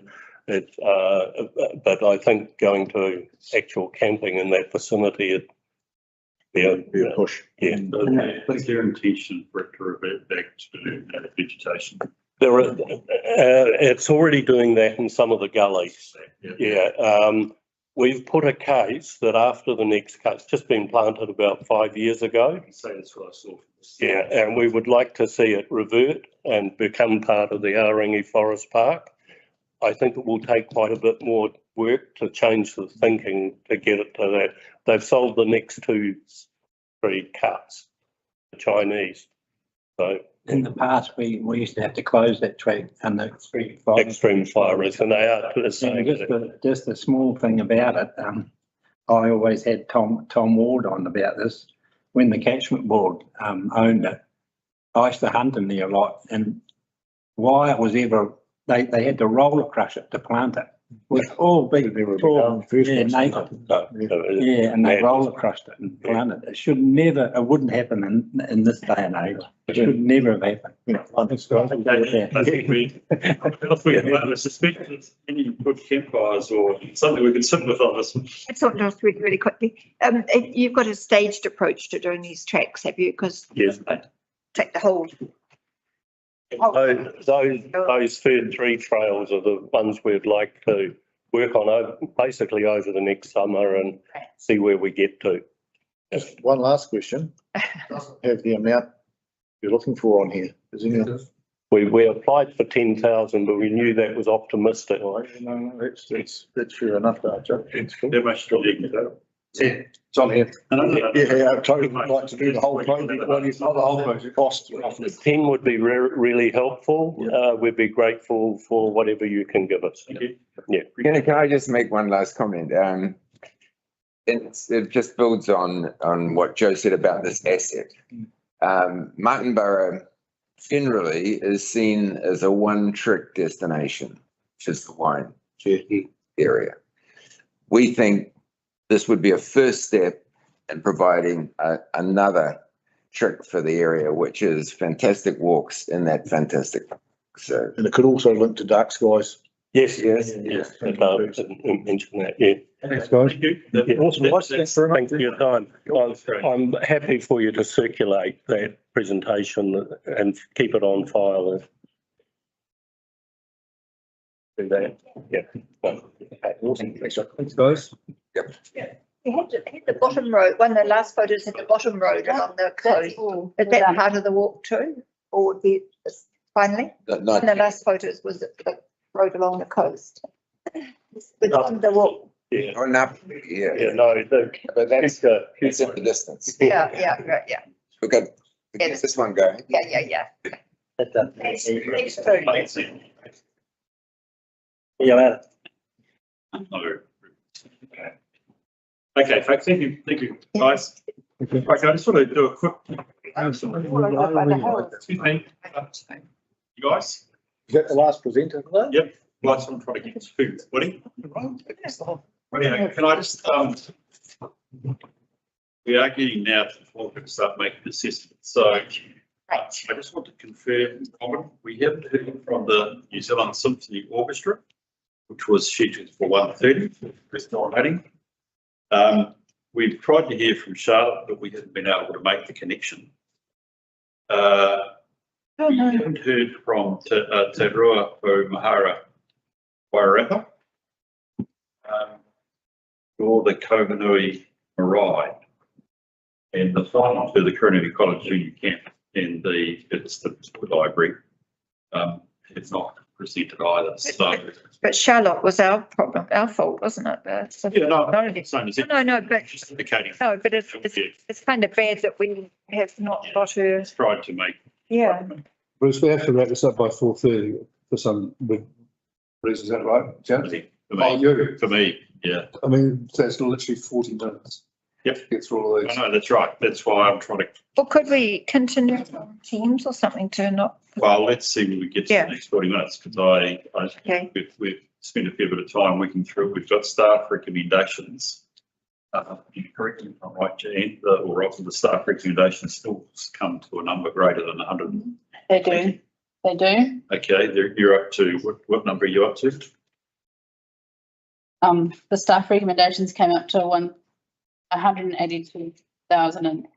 but I think going to actual camping in that vicinity, it'd be Be a push. Yeah. What's their intention for it to revert back to vegetation? It's already doing that in some of the gullies. Yeah. We've put a case that after the next cut, it's just been planted about 5 years ago. So that's what I saw. Yeah, and we would like to see it revert and become part of the Arangi Forest Park. I think it will take quite a bit more work to change the thinking to get it to that. They've sold the next 2-3 cuts, the Chinese. So In the past, we used to have to close that track and the extreme fire risk, and they are the same. Just a small thing about it, I always had Tom Ward on about this. When the catchment board owned it, I used to hunt in there a lot, and why it was ever, they had to roller crush it to plant it. With all big, tall, and they roller crushed it and planted it. It should never, it wouldn't happen in this day and age. It should never have happened. I think we suspect there's any good campfires or something we can sit with on this. It's not just really quickly. You've got a staged approach to doing these tracks, have you? Because Yes. take the whole. Those third 3 trails are the ones we'd like to work on basically over the next summer and see where we get to. Just one last question. Doesn't have the amount you're looking for on here. Is any? We applied for 10,000, but we knew that was optimistic. No, that's fair enough, Joe. They're much still digging it up. It's on here. Yeah, I totally would like to do the whole project. Well, it's not the whole project, cost roughly. 10 would be really helpful. We'd be grateful for whatever you can give us. Yeah. Can I just make one last comment? It just builds on what Joe said about this asset. Martinborough generally is seen as a one-trick destination, which is the wine area. We think this would be a first step in providing another trick for the area, which is fantastic walks in that fantastic park. So, and it could also link to Dark Skies. Yes. Mention that. Yeah. Thanks, guys. Thank you. Awesome. Thanks for your time. I'm happy for you to circulate that presentation and keep it on file. Do that. Yeah. Awesome. Thanks, guys. You had the bottom road, one of the last photos had the bottom road along the coast. Is that part of the walk too? Or would be finally? One of the last photos was the road along the coast. With the walk. Yeah, Oh, not, yeah, yeah, no, but that's, future, it's in the distance. Yeah, right, yeah, We've got, we get this one going. yeah. Thanks, Pete. Yeah, No. Okay, folks, thank you, guys. Okay, I just want to do a quick. Excuse me. You guys? Is that the last presenter? Yep. Last one, trying to get to Woody. Yeah, can I just, we are getting now to the point to start making assessments, so I just want to confirm, Robin, we haven't heard from the New Zealand Symphony Orchestra, which was scheduled for 1:30, first meeting. We've tried to hear from Charlotte, but we haven't been able to make the connection. We haven't heard from Te Rua o Mahara Wairarapa, or the Kohanui Marae, and the final to the Kohanui College Junior Camp and the library. It's not presented either, so. But Charlotte was our problem, our fault, wasn't it? Yeah, no, No, same as it. no, but, Just indicating. no, but it's kind of bad that we have not got her, Tried to make. yeah. Bruce, we have to wrap this up by 4:30 for some reason, is that right, Jan? Oh, you, For me, yeah. I mean, that's literally 40 minutes. Yep. Get through all of I these. know, that's right. That's why I'm trying to, Or could we continue on Teams or something to not, well, let's see when we get to Yeah. the next 40 minutes, because I okay, we've spent a fair bit of time working through. We've got staff recommendations. You correct me if I'm right, Jan, or often the staff recommendations still come to a number greater than 100. They do, they do. Okay, you're up to, what number are you up to? The staff recommendations came up to 182,011.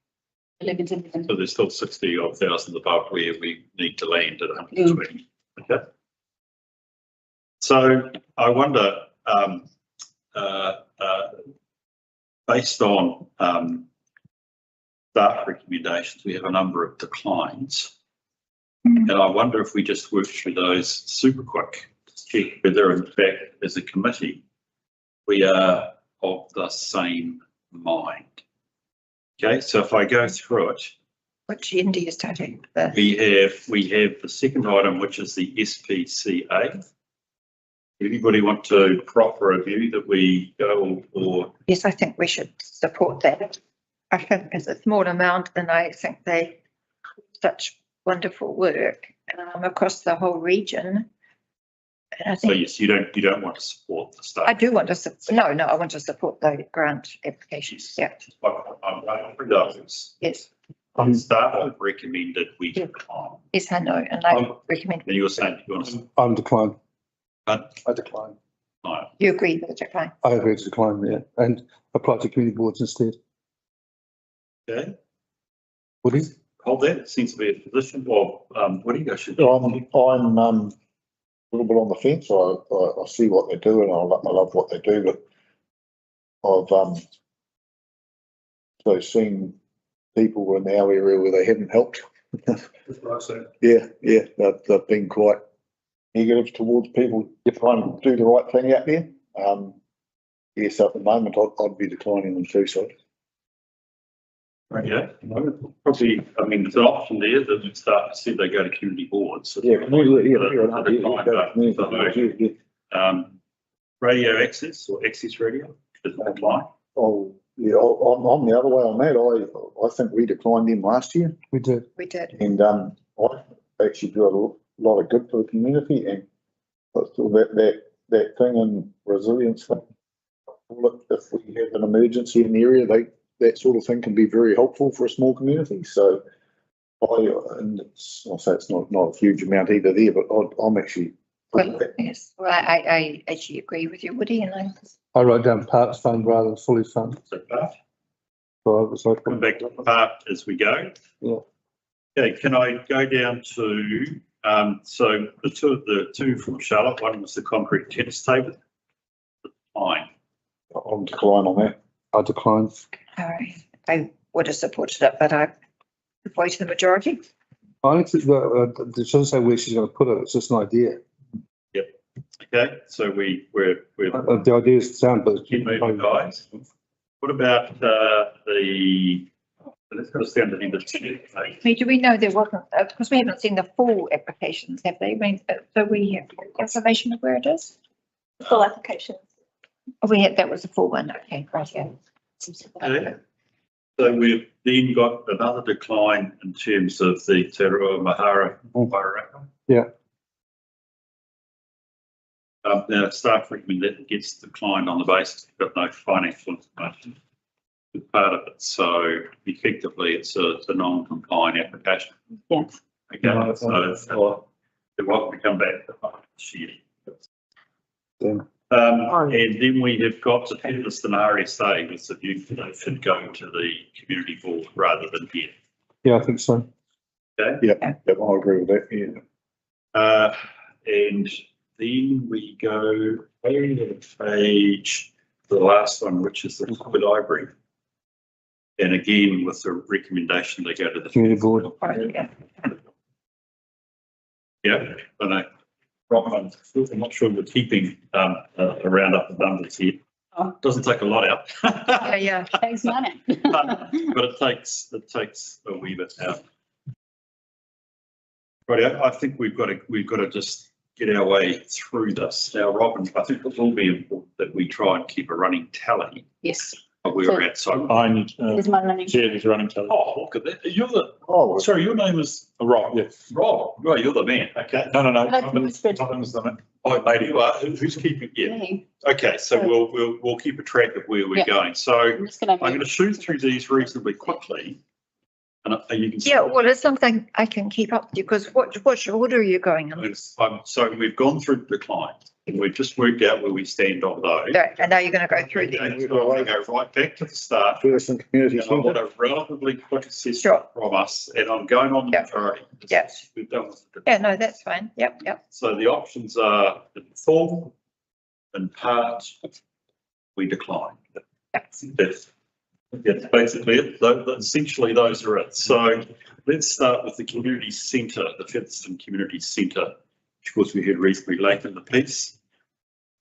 So there's still 60 odd thousand above where we need to land at 120. Okay. So I wonder, based on staff recommendations, we have a number of declines. And I wonder if we just work through those super quick to check whether in fact as a committee, we are of the same mind. Okay, so if I go through it, which end are you starting? we have the second item, which is the SPCA. Anybody want to proffer a view that we go or? Yes, I think we should support that. I think it's a small amount and I think they do such wonderful work across the whole region. And I So think yes, you don't want to support the staff. I do want to, no, I want to support the grant applications, yeah, I'm going for those. yes, Staff have recommended we decline. yes, I know, and I recommend, And you were saying you want to, I'm declined. but I decline. no. you agree with the decline? I agree to decline, yeah, and apply to community boards instead. Okay, Would he? hold that. It seems to be a position. Well, what do you guys should? I'm a little bit on the fence. I see what they do and I love what they do, but I've so seen people in our area where they haven't helped. Yeah, they've been quite negative towards people trying to do the right thing out there. Yes, at the moment I'd be declining them too, so. Yeah, probably, I mean, there's an option there that the staff said they go to community boards. So radio access or access radio, is it decline? Oh, yeah, I'm the other way on that. I think we declined them last year. We did. We did. And I actually do a lot of good for the community, and I feel that thing in resilience thing. If we have an emergency in the area, that sort of thing can be very helpful for a small community. So I'll say it's not a huge amount either there, but I'm actually. Well, yes, well, I actually agree with you, Woody, and I wrote down parts fund rather than fully fund. So part, So I was like, come back to part as we go. Yeah. Okay, can I go down to, so the two from Charlotte, one was the concrete tennis table. Fine. I'm decline on that. I decline. I would have supported it, but I voted the majority. I think it doesn't say where she's going to put it. It's just an idea. Yep. Okay, so we're The ideas sound, but. keep moving, guys. What about, let's go down to the end of the. I mean, do we know there wasn't, because we haven't seen the full applications, have they? I mean, so we have information of where it is? Full application. Oh, we had, that was the full one, okay, right, yeah. Okay. So we've then got another decline in terms of the Te Rua Mahara Wairarapa. Yeah. Now staff recommend that it gets declined on the basis we've got no financial information as part of it. So effectively, it's a non-compliant application. Yes. Okay, so they're welcome to come back this year. And then we have got the Featherston RSA with the view that they should go to the community board rather than here. Yeah, I think so. Okay. Yep, I agree with that, yeah. And then we go over the page, the last one, which is the library. And again, with the recommendation, they go to the Community board. Yeah, but I'm not sure we're keeping a roundup of numbers here. Doesn't take a lot out. Yeah. Thanks, money. But it takes a wee bit out. Right, I think we've got to just get our way through this. Now, Robin, I think it will be important that we try and keep a running tally Yes. of where we're at. So I'm Here's my running. Chair is running tele. oh, look at that. You're the, Oh, sorry, your name is Rob, yes. Rob. Right, you're the man. Okay. No. That's my spread. Oh, maybe you are. Who's keeping? Yeah. Me. Okay, so we'll keep a track of where we're Yeah. going. So I'm just gonna. I'm going to shoot through these reasonably quickly. And you can. Yeah, well, it's something I can keep up with you, because what order are you going in? So we've gone through decline. We've just worked out where we stand on those. Yeah, and now you're going to go through them. Okay, so I'm going to go right back to the start. First and community And I want centre. a relatively quick assessment Sure. from us, and I'm going on the Yeah. majority. Yeah. We've done with the. Yeah, no, that's fine. Yep. So the options are in full, in part, we decline. That's basically it. Essentially, those are it. So let's start with the community centre, the Featherston Community Centre, which of course we had reasonably late in the piece.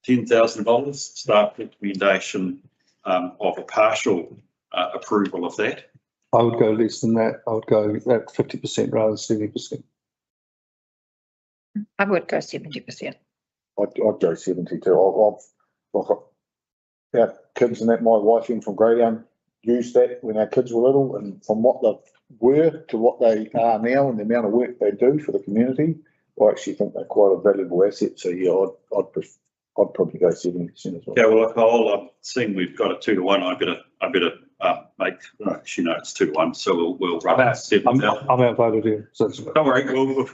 $10,000, staff recommendation of a partial approval of that. I would go less than that. I would go at 50% rather than 70%. I would go 70%. I'd go 72. I've got our kids and that, my wife in from Greytown used that when our kids were little, and from what they were to what they are now and the amount of work they do for the community, I actually think they're quite a valuable asset. So yeah, I'd probably go 70% as well. Okay, well, I'll seeing we've got a 2-to-1, I better make, actually no, it's 2-to-1, so we'll run I'm 7,000. outvoted here. So it's- Don't worry,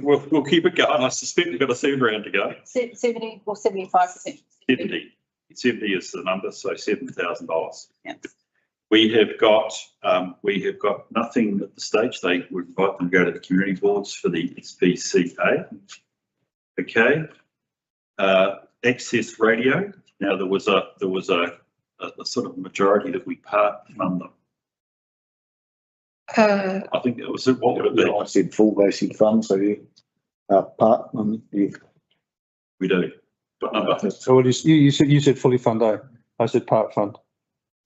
we'll keep it going. I suspect we've got a third round to go. 70 or 75%. 70 is the number, so $7,000. Yeah. We have got nothing at the stage. They would invite them to go to the community boards for the SPCA. Okay. Access radio. Now there was a sort of majority that we part fund them. I think it was, what would it be? I said full basic fund, so yeah, part, yeah. We do. What number? So what you said fully fund, I said part fund.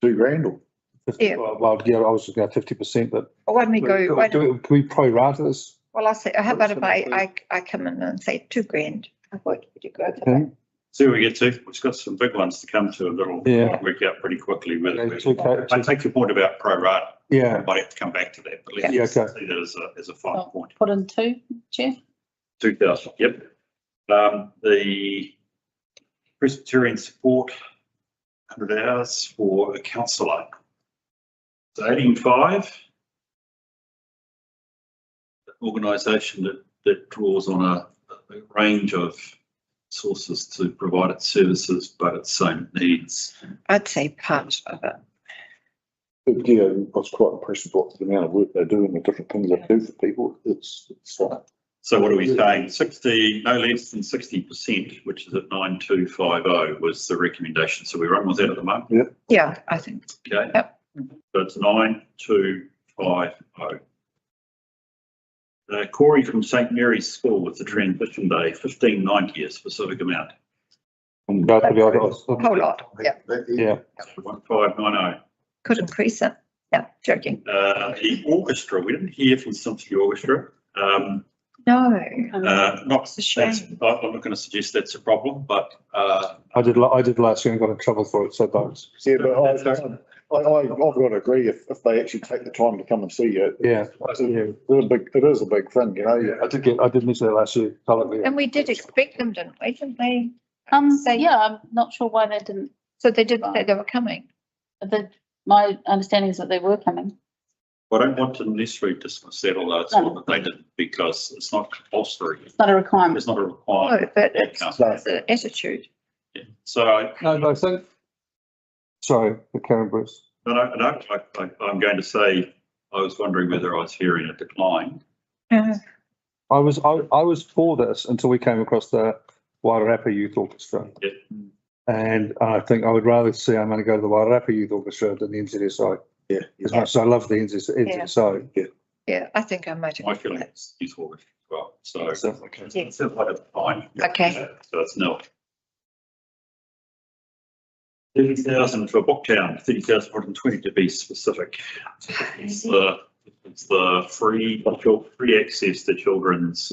$2,000 or? Yeah. Well, yeah, I was just going 50%, but. Why don't we go, Can we pro rata this? well, I say, how about if I come in and say $2,000? What would you go for that? Okay. See where we get to. We've got some big ones to come to, and it'll Yeah. work out pretty quickly. Okay. I take your point about pro rata. Yeah. Might have to come back to that, but let's Yeah, okay. see that as a final point. Put in 2, Chair. 2,000, yep. The Presbyterian support, 100 hours for a counsellor. So 85. Organisation that draws on a range of sources to provide its services, but its same needs. I'd say part of it. But yeah, I was quite impressed with what the amount of work they do and the different things they do for people. It's fine. So what are we saying? 60, no less than 60%, which is at 9250 was the recommendation. So we run with that at the moment. Yeah, I think. Okay. Yep. So it's 9250. Corey from St Mary's School with the transition day, 1590, a specific amount. Go to the other. A whole lot, yeah. Yeah. 1590. Could increase it. Yeah, joking. The orchestra, we didn't hear from Simpson's Orchestra. No. Not, It's a shame. I'm not going to suggest that's a problem, but I did last year and got in trouble for it, so don't. Yeah, but I've got to agree if they actually take the time to come and see you. Yeah. It is a big thing, you know. I did mention that last year publicly. And we did expect them, didn't we? Didn't they? Yeah, I'm not sure why they didn't. So they didn't say they were coming. My understanding is that they were coming. I don't want to necessarily dismiss that, although it's not that they didn't, because it's not compulsory. It's not a requirement. It's not a No, requirement. but it's an attitude. Yeah. So, No, I think. Sorry, the Karen Bruce. I'm going to say, I was wondering whether I was hearing a decline. I was for this until we came across the Wairarapa Youth Orchestra. Yeah. And I think I would rather see our money go to the Wairarapa Youth Orchestra than the NZSO. Yeah. As much as I love the NZSO. Yeah, I think I might have. My feeling is useful as well. So Okay. it's like a decline. Okay. So it's nil. 30,000 for Booktown, 30,120 to be specific. It's the free access to children's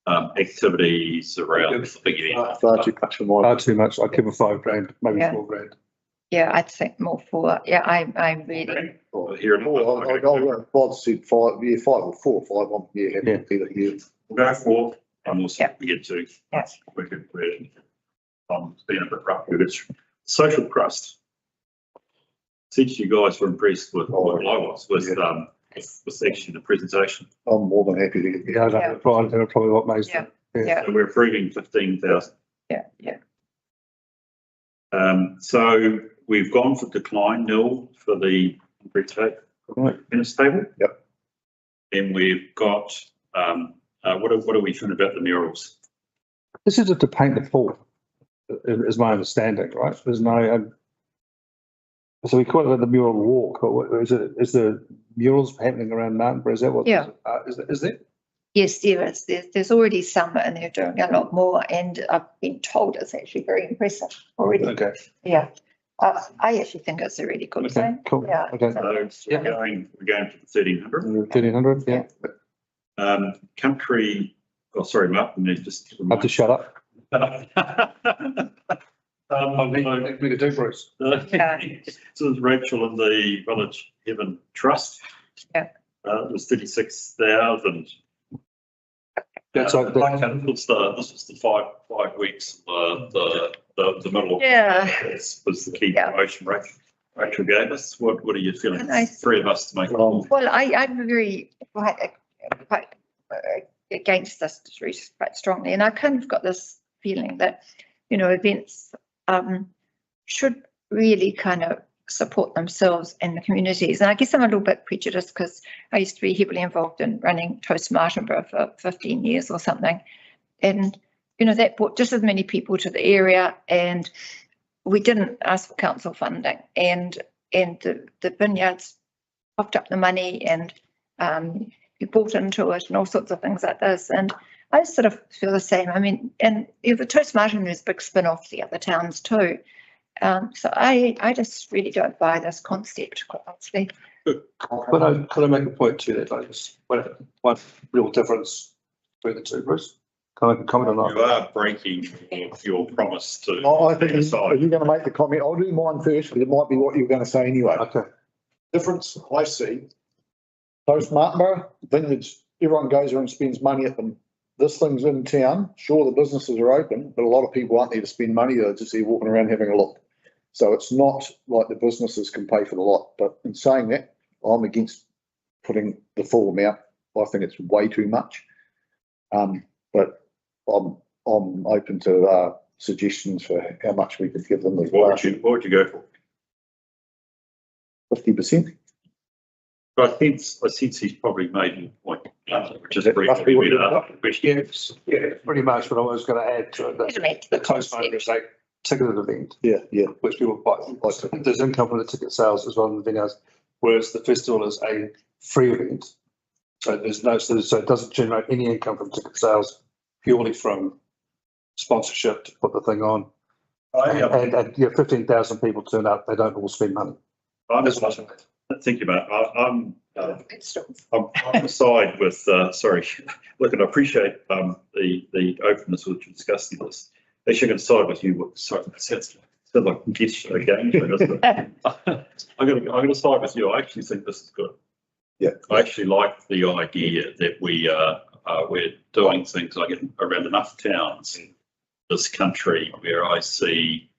activities around the big event. Far too much for Far too much. I'd give them $5,000, maybe Yeah. $4,000. Yeah, I'd think more for, yeah, I really, Here in I'd said 5, yeah, 5 or 4 or 5 on, yeah, happy to either year. We'll go for, and we'll see Yeah. what we get to. Yeah. We're being a bit rough with it. Social crust. Since you guys were impressed with what I was, with actually the presentation. I'm more than happy to get Yeah, I don't know probably what makes Yeah. them. Yeah. So we're approving 15,000. yeah. So we've gone for decline, nil for the minutes table. Yep. And we've got, what are we feeling about the murals? This is just to paint the pool, is my understanding, right? There's no, so we call it the mural walk, or what is it? Is the murals happening around Martinborough? Is that what? Yeah. Is there? Yes, there is. There's already some and they're doing a lot more and I've been told it's actually very impressive already. Okay. Yeah. I actually think it's a really good Okay, thing. cool. Yeah. Okay. So we're going to the 1,300. 1,300, yeah. Country, sorry, Martin, you just. I have to shut up. We could do, Bruce. Yeah. So there's Rachel and the Village Heaven Trust. Yeah. It was 36,000. That's like This was the 5 weeks, the middle. Yeah. This was the key Yeah. promotion Rachel gave us. What are you feeling? And I- 3 of us to make a call. Well, I'm very quite against this quite strongly, and I kind of got this feeling that, you know, events should really kind of support themselves and the communities. And I guess I'm a little bit prejudiced because I used to be heavily involved in running Toast Martinborough for 15 years or something. And, you know, that brought just as many people to the area and we didn't ask for council funding and the vineyards popped up the money and you bought into it and all sorts of things like this. And I sort of feel the same. I mean, and the Toast Martinborough is a big spin off the other towns too. So I just really don't buy this concept, quite honestly. Could I make a point to that? Like, one real difference between the two, Bruce? Can I comment on You that? are breaking your promise to. I think if you're going to make the comment, I'll do mine first, but it might be what you're going to say anyway. Okay. Difference I see, Toast Martinborough, vineyards, everyone goes there and spends money at them. This thing's in town, sure, the businesses are open, but a lot of people aren't there to spend money, they're just there walking around having a look. So it's not like the businesses can pay for the lot, but in saying that, I'm against putting the full amount. I think it's way too much. But I'm open to suggestions for how much we could give them as well. What would you go for? 50%. But I sense he's probably made your point, which is That briefly must be what we'd you're- ask the question. Yeah, pretty much what I was going to add to it. That the Toast Martinborough is a ticketed event, Yeah. which people buy. There's income from the ticket sales as well in the vineyards, whereas the festival is a free event. So so it doesn't generate any income from ticket sales, purely from sponsorship to put the thing on. And yeah, 15,000 people turn up, they don't all spend money. I'm thinking about, I'm on the side with, sorry, look, and I appreciate, the openness with discussing this. Actually, I'm going to side with you, sorry, it sounds like a guess again, doesn't it? I'm going to side with you. I actually think this is good. Yeah. I actually like the idea that we're doing things like around enough towns in this country where I see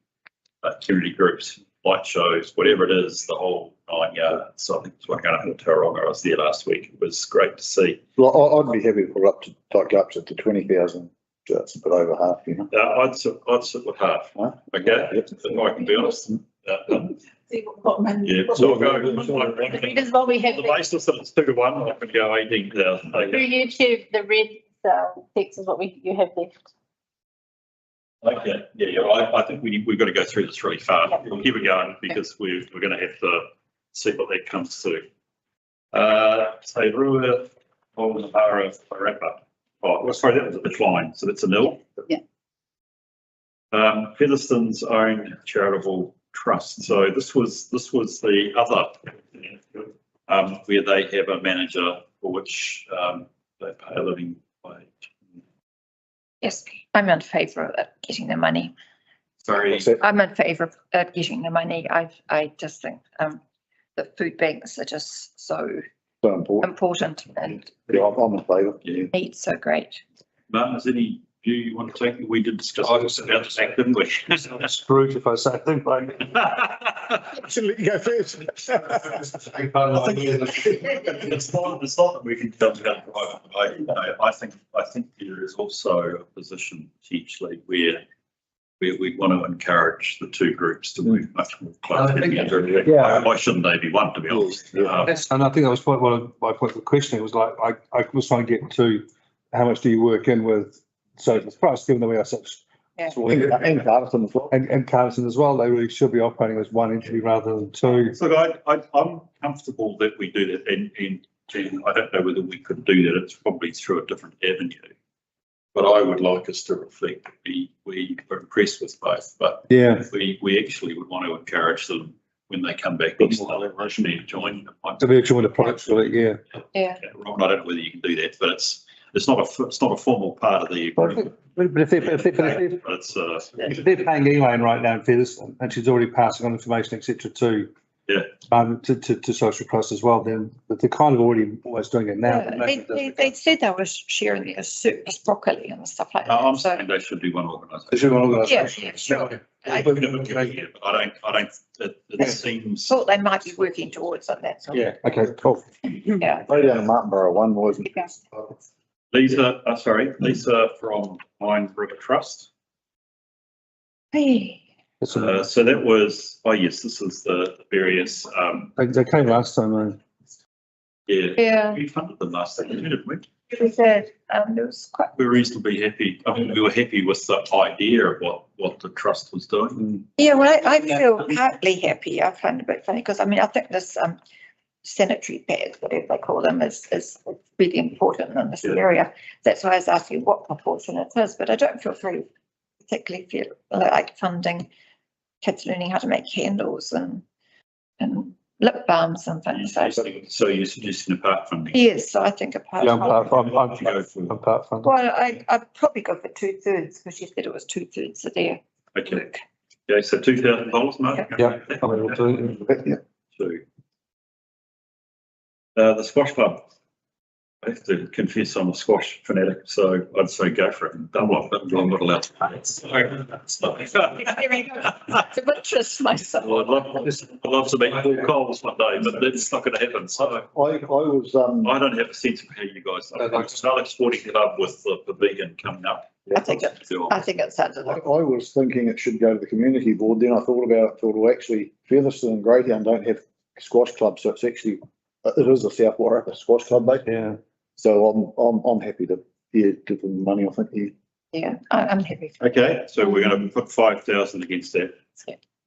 community groups, light shows, whatever it is, the whole 9 yards. So I think it's what going on in Tauranga. I was there last week. It was great to see. Well, I'd be happy to put up to, like, up to 20,000, just a bit over half, you know. I'd sit with half. Huh? Okay, if I can be honest. Yeah, so I'll go. This is what we have. The basis that it's 2 to 1, I'm going to go 18,000. Through YouTube, the red text is what you have left. Okay, yeah, I think we've got to go through this really fast. We'll keep it going because we're going to have to see what that comes to. So Rua, Olnamara, Parappa. Oh, well, sorry, that was a decline, so that's a nil. Yeah. Featherston's own charitable trust. So this was the other where they have a manager for which they pay a living wage. Yes, I'm in favour of getting the money. Sorry. I'm in favour of getting the money. I just think the food banks are just so important and Yeah, I'm in favour. Yeah. need so great. Martin, is any view you want to take? We did discuss this about the fact, didn't we? Scrooge if I say anything, but Should let you go first. It's not that we can tell about. I think there is also a position potentially where we want to encourage the two groups to move much more closely together. Yeah. Why shouldn't they be one, to be honest? and I think that was one of my point of questioning was like, I was trying to get to how much do you work in with social trust, given that we are such. Yeah. And Carterton as well. And Carterton as well, they really should be operating as one entity rather than two. Look, I'm comfortable that we do that, and I don't know whether we could do that. It's probably through a different avenue. But I would like us to reflect that we are impressed with both, but Yeah. we actually would want to encourage them when they come back next time, to join. To be a joint approach, really, yeah. Yeah. Robin, I don't know whether you can do that, but it's not a formal part of the agreement. But if It's they're paying Elaine right now in Featherston, and she's already passing on information, etc. to Social Trust as well, then they're kind of always doing it now. They said they were sharing their surplus broccoli and stuff like that. I'm saying they should be one organisation. They should be one organisation. Yeah, sure. I don't, it seems. Thought they might be working towards it, that's all. Yeah, okay, cool. Yeah. Right down in Martinborough one, wasn't it? Lisa from Mine River Trust. Hey. So that was, yes, this is the various, They came last time, though. Yeah. We funded them last time, didn't we? We did, it was quite. We were reasonably happy. I mean, we were happy with the idea of what the trust was doing. Yeah, well, I feel partly happy. I find it a bit funny because I mean, I think this sanitary pads, whatever they call them, is really important in this area. That's why I was asking what proportion it is, but I don't particularly feel like funding kids learning how to make candles and lip balms and things. So you're suggesting a part funding? Yes, so I think a part. Yeah, I'm part funding. Well, I'd probably go for 2/3 because she said it was 2/3 of their Okay. work. Okay, so $2,000, Mark? Yeah. I mean, we'll do it. Two. The squash club. I have to confess I'm a squash fanatic, so I'd say go for it and double up, but I'm not allowed to pay. So it's not. It's a bit just myself. Well, I'd love to meet Paul Coles one day, but that's not going to happen. So I was, I don't have a sense of how you guys are. It's another sporting club with the pavilion coming up. I think it's under I the. was thinking it should go to the community board. Then I thought about it, thought, well, actually, Featherston and Greytown don't have squash clubs, so it's actually, it is a South Wairarapa squash club, mate. Yeah. So I'm happy to give them money. I think. Yeah, I'm happy. Okay, so we're going to put 5,000 against that.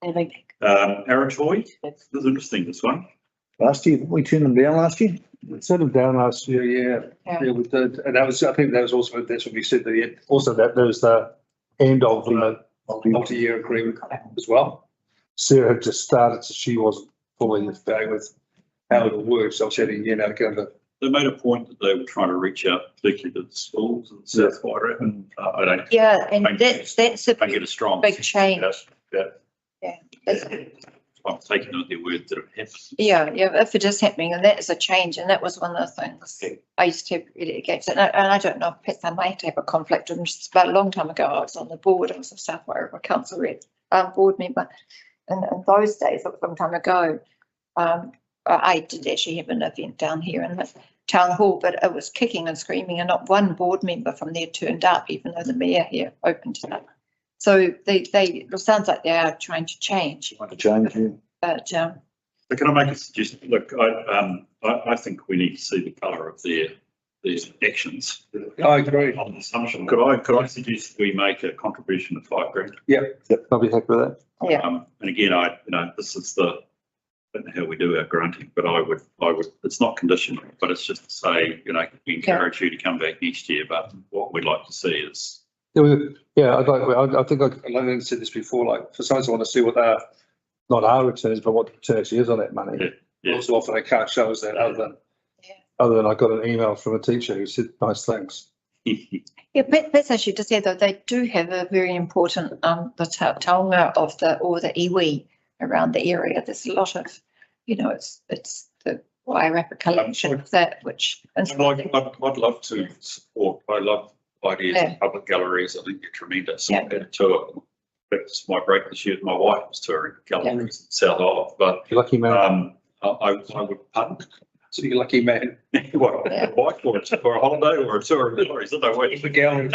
Aratoy, this is interesting, this one. Last year, we turned them down last year. We turned them down last year, yeah, we did, and that was, I think that was also, that's what we said, also that there was the end of multi-year agreement as well. Sarah had just started, so she wasn't fully familiar with how it works. I've said a year now to go to. They made a point that they were trying to reach out particularly to the schools in South Wairarapa, and I don't. Yeah, and I that's a don't get a strong. big change. Yeah. Yeah. I'm taking on their word that it happens. Yeah, if it is happening, and that is a change, and that was one of the things I used to have really against it. And I don't know, perhaps I might have a conflict of interest, but a long time ago, I was on the board, I was a South Wairarapa Council rep, board member. And in those days, it was a long time ago, I did actually have an event down here in the town hall, but it was kicking and screaming, and not one board member from there turned up, even though the mayor here opened it up. So it sounds like they are trying to change. Want to change, yeah. But So can I make a suggestion? Look, I think we need to see the colour of their actions. I agree. On the assumption, could I suggest we make a contribution of £5,000? I'll be happy with that. yeah, And again, this is I don't know how we do our granting, but I would, it's not conditional, but it's just to say, we encourage you to come back next year, but what we'd like to see is. Yeah, I think I said this before, like for someone to want to see what not our returns, but what the return actually is on that money. Yeah. Also often they can't show us that other than I got an email from a teacher who said nice things. yeah, but that's actually to say though, they do have a very important, the taonga of all the iwi around the area. There's a lot of, it's the Wairarapa collection of that, which. I'd love to support, I love ideas of public galleries, I think they're tremendous. Yeah. I've had a tour, that's my break this year, my wife was touring galleries in South Isle, but You're lucky man. I would pardon. So you're lucky man. What, a bike or a holiday or a tour of galleries, I don't know The gallery.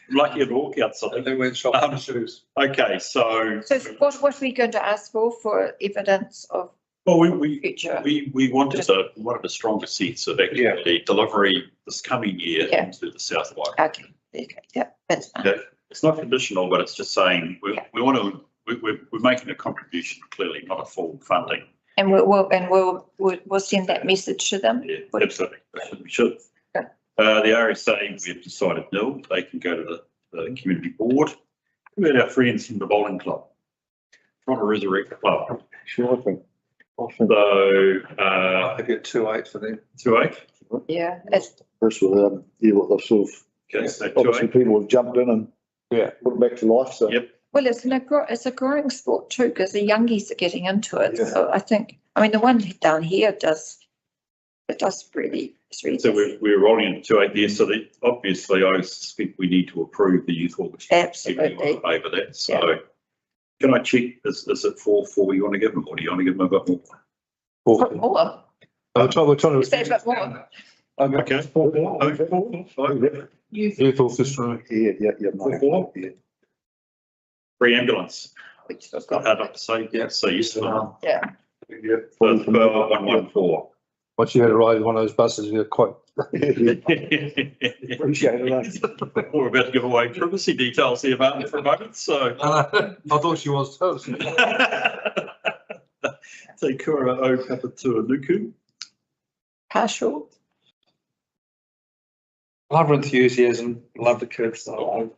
lucky to walk out something. They went shopping shoes. Okay, so. So what are we going to ask for evidence of Well, we future? we wanted a stronger sense of actually delivery this coming year into the South Wairarapa. Okay, yeah, that's fine. Okay. It's not conditional, but it's just saying we want to, we're making a contribution, clearly, not a full funding. And we'll send that message to them. Yeah, absolutely. We should. Okay. The RSA, we've decided no, they can go to the community board. We had our friends from the bowling club, trying to resurrect the club. Sure thing. So, I get 2.8 for them. 2.8. Yeah, it's, First with, what they've sort of, Okay, so obviously 2.8. people have jumped in and put it back to life, so. Yep. well, it's a growing sport too, because the youngies are getting into it. Yeah. So I think, the one down here does really, it's really. So we're rolling into 2.8 there. So obviously, I suspect we need to approve the youth orchestra. Absolutely. Over that. So can I check, is it 4 you want to give them, or do you want to give them a bit more? More. We're trying to. Is that a bit more? Okay. 4. Youth orchestra. Yeah. Four. Yeah. Free ambulance. Which has Got got, hard up to say, so yes. For yeah. 114. Once you had to ride one of those buses, you're quite. Appreciate it. We're about to give away privacy details here, Martin, for a moment, so. I thought she was too. Te kura o Papatua Nuku. Partial. Love her enthusiasm, love the kids. I've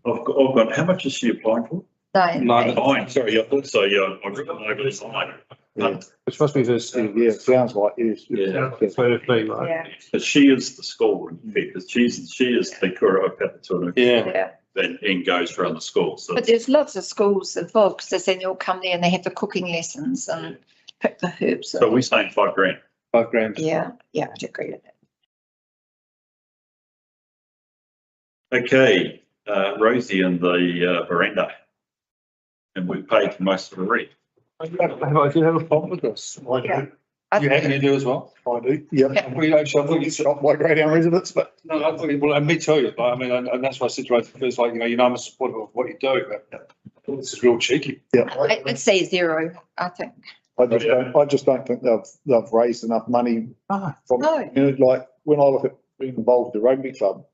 got, how much is she applying for? Nine. 9, sorry, I thought so, yeah, I've written over this line. Which must be this. Yeah, it sounds like it is. Yeah. Yeah, But she is the school, in fact, she is Te kura o Papatua Nuku. Yeah. yeah. And goes around the school, so. But there's lots of schools involved, because then you'll come there and they have the cooking lessons and pick the herbs. So we're saying $5,000. $5,000. Yeah, I'd agree with that. Okay, Rosie in the veranda. And we've paid for most of the rent. I do have a problem with this. I do. You have me do as well? I do, yep. We don't show. It's not my Greytown residents, but. No, I think, well, and me too, but I mean, and that's why I said to you first, like, I'm a supporter of what you do, but this is real cheeky. Yeah. I'd say 0, I think. I just don't think they've raised enough money from, No. like, when I look at being involved with the rugby club,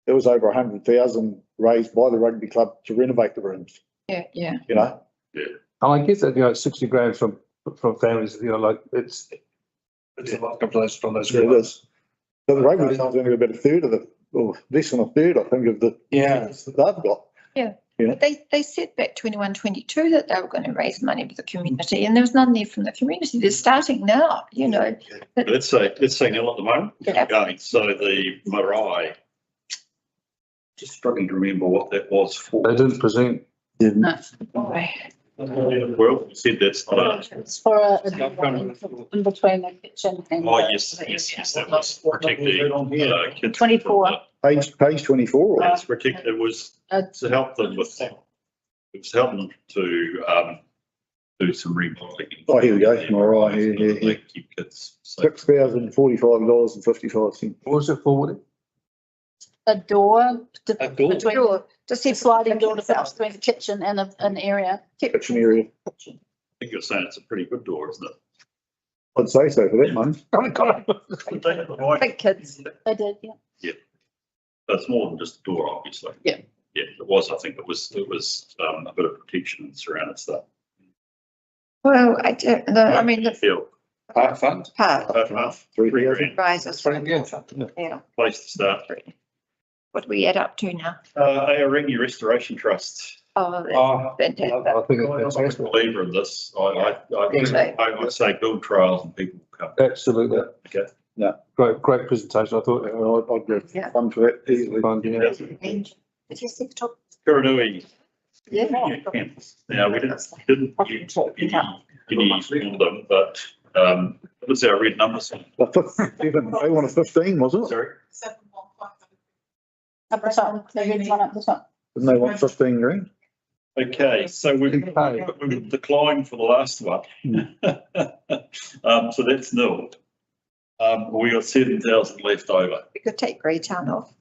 there was over 100,000 raised by the rugby club to renovate the rooms, Yeah. you know? And I guess that, 60 grand from families, like, it's a lot from those. Yeah, it is. But the rugby club's only about a third of less than a third, I think, of the. That they've got. Yeah. Yeah. They said back 21-22 that they were going to raise money for the community, and there was none there from the community. They're starting now, you know. Let's say nil at the moment. Yeah. Going, so the Marae, just struggling to remember what that was for. They didn't present. No, Well, we said that's not. it's for a in between the kitchen and. Oh, yes, that was protecting, kids. 24. Page 24. Or? That's protect, it was to help them with, it was helping them to, do some remodeling. Oh, here we go. All right, here. Keep kids safe. $6,045.55. What was it for, Woody? A door. A door? Between, Sure, just a sliding door to fit between the kitchen and an area. Kitchen area. I think you're saying it's a pretty good door, isn't it? I'd say so for that money. big kids. They did, yeah. It's more than just a door, obviously. Yeah. Yeah, it was, I think it was a bit of protection and surrounded stuff. Well, I don't know. I mean, the Feel, Park fund? part enough, $3,000. $3,000, rises. Good. Yeah. place to start. What do we add up to now? Aorangi Restoration Trust. Oh, that's Oh, fantastic. I think I'm it's a fantastic. believer in this. I say build trials and people come. Absolutely. Okay. Great presentation. I thought. I'd go Yeah. fun for that easily. Fun, yeah. Did you see the top? Kuranui. Yeah. Campus. Now, we didn't use any of them, but, what was our red numbers? They wanted 15, was it? Sorry. Up the top, the red one up the top. Didn't they want 15 grand? Okay, so we've declined for the last one. So that's nil. We got 7,000 left over. We could take Greytown off.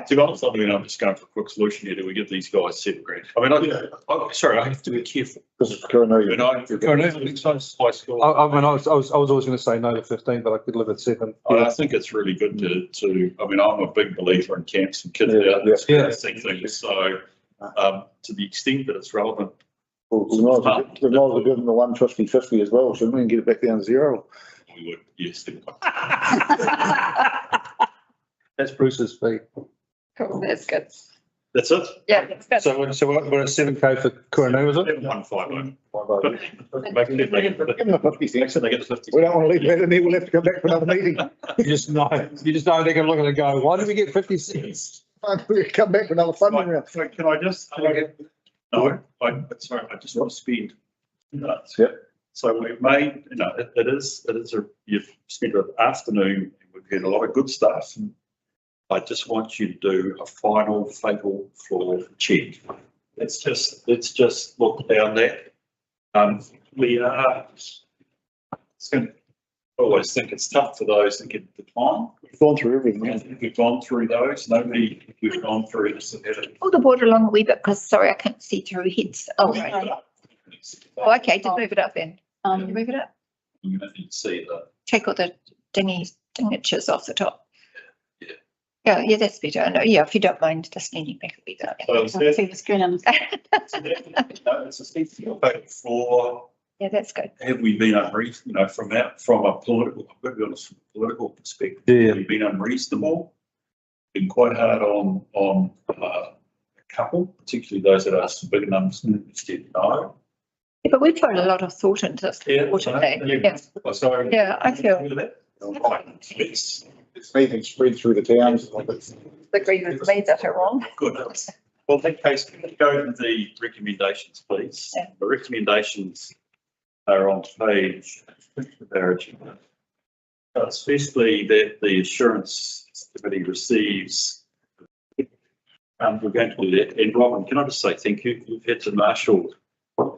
To be honest, I'm just going for a quick solution here. Do we give these guys 7 grand? I mean, sorry, I have to be careful. Because it's Coronado. When I high school, I was always going to say no to 15, but I could live at 7. I think it's really good to, I mean, I'm a big believer in camps and kids out there experiencing things. So, to the extent that it's relevant. Well, we might as well give them the 150/50 as well, shouldn't we, and get it back down to 0? We would, yes. That's Bruce's fee. Cool, that's good. That's it? Yeah, that's good. So we're at 7K for Coronado, is it? 150. Give them the 50 cents. They get the 50. We don't want to leave that in there, we'll have to come back for another meeting. You just know they're going to look at it and go, why did we get 50 cents? We'll come back for another funding round. So can I just, no, sorry, I just want to spend minutes. Yep. So we've made, you've spent an afternoon, we've had a lot of good stuff. I just want you to do a final fatal flaw check. Let's just look down that. We are, I always think it's tough for those that get the time. We've gone through everything. We've gone through those. We've gone through this. Pull the border along a wee bit, because sorry, I can't see through heads. Oh, right. Oh, okay, just move it up then. Move it up. You can see that. Take all the dingatures off the top. Yeah. Yeah, that's better. No, yeah, if you don't mind, just leaning back a bit. So I see the screen on the it's a fatal flaw. Yeah, that's good. Have we been unreasonable, from a political, I've got to be honest, from a political perspective, Yeah. have we been unreasonable? Been quite hard on a couple, particularly those that asked for bigger numbers instead, no. Yeah, but we put a lot of thought into this. Unfortunately. Yeah. So. Yeah, I feel. It's anything spread through the towns. Agree with me that are wrong. Good. Well, in that case, can we go to the recommendations, please? Yeah. The recommendations are on page of our agenda. Especially that the assurance committee receives. We're going to do that. And Robin, can I just say thank you? You've had to marshal a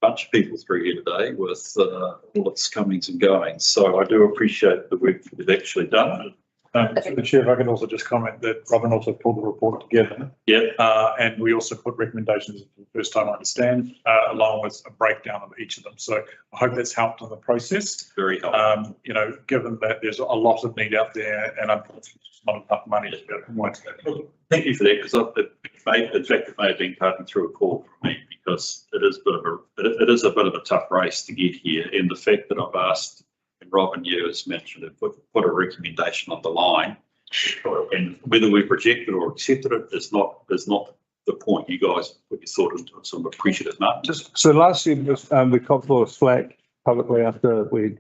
bunch of people through here today with all its comings and goings. So I do appreciate the work that you've actually done. Through the chair, if I can also just comment that Robin also pulled the report together. Yeah. And we also put recommendations for the first time I understand, along with a breakdown of each of them. So I hope that's helped in the process. Very helpful. Given that there's a lot of need out there and unfortunately there's not enough money to be able to provide that. Thank you for that, because it may have been partly through a call from me, because it is a bit of a tough race to get here. And the fact that I've asked, and Robin, you as mentioned, put a recommendation on the line, And whether we reject it or accepted it is not the point. You guys put your thought into it, so I'm appreciative, Martin. Just, so last year, we copped a lot of slack publicly after we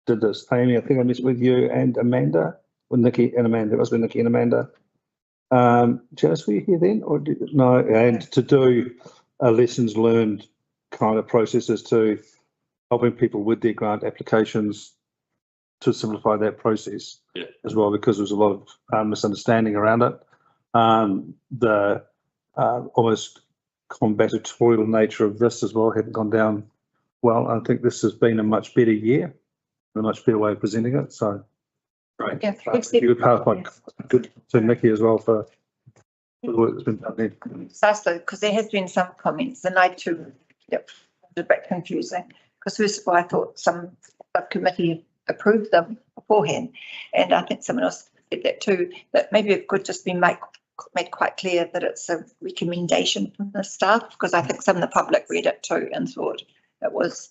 did this. Amy, I think I missed with you and Amanda, with Nikki and Amanda, it must be Nikki and Amanda. Janice, were you here then or no? And to do lessons learned kind of processes to helping people with their grant applications to simplify that process as well, because there was a lot of misunderstanding around it. The almost combinatorial nature of this as well hadn't gone down well. I think this has been a much better year, a much better way of presenting it. So, right. Yeah, you would pass my good to Nikki as well for the work that's been done there. Precisely, because there has been some comments, and I too, a bit confusing. Because first of all, I thought some subcommittee approved them beforehand, and I think someone else said that too. That maybe it could just be made quite clear that it's a recommendation from the staff, because I think some of the public read it too and thought it was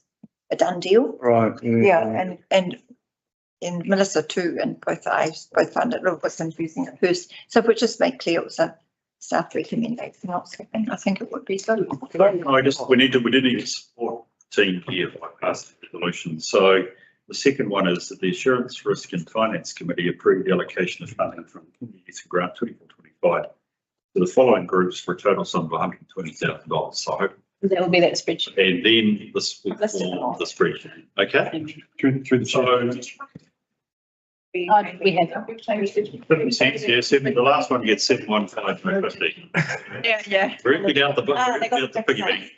a done deal. Right. Yeah, and Melissa too, and both found it a little bit confusing at first. So if we just make clear it was a staff recommendation, not something, I think it would be good. We did need to support the team here by passing the resolution. So the second one is that the Assurance, Risk and Finance Committee approved the allocation of funding from Youth Grant 24-25 to the following groups for a total sum of $120,000. So I hope That will be that spreadsheet. and then this will form the spreadsheet. Okay. Through the So We have. 50 cents, yeah, the last one gets 715.50. Yeah. Directly down the book, directly out the piggy bank,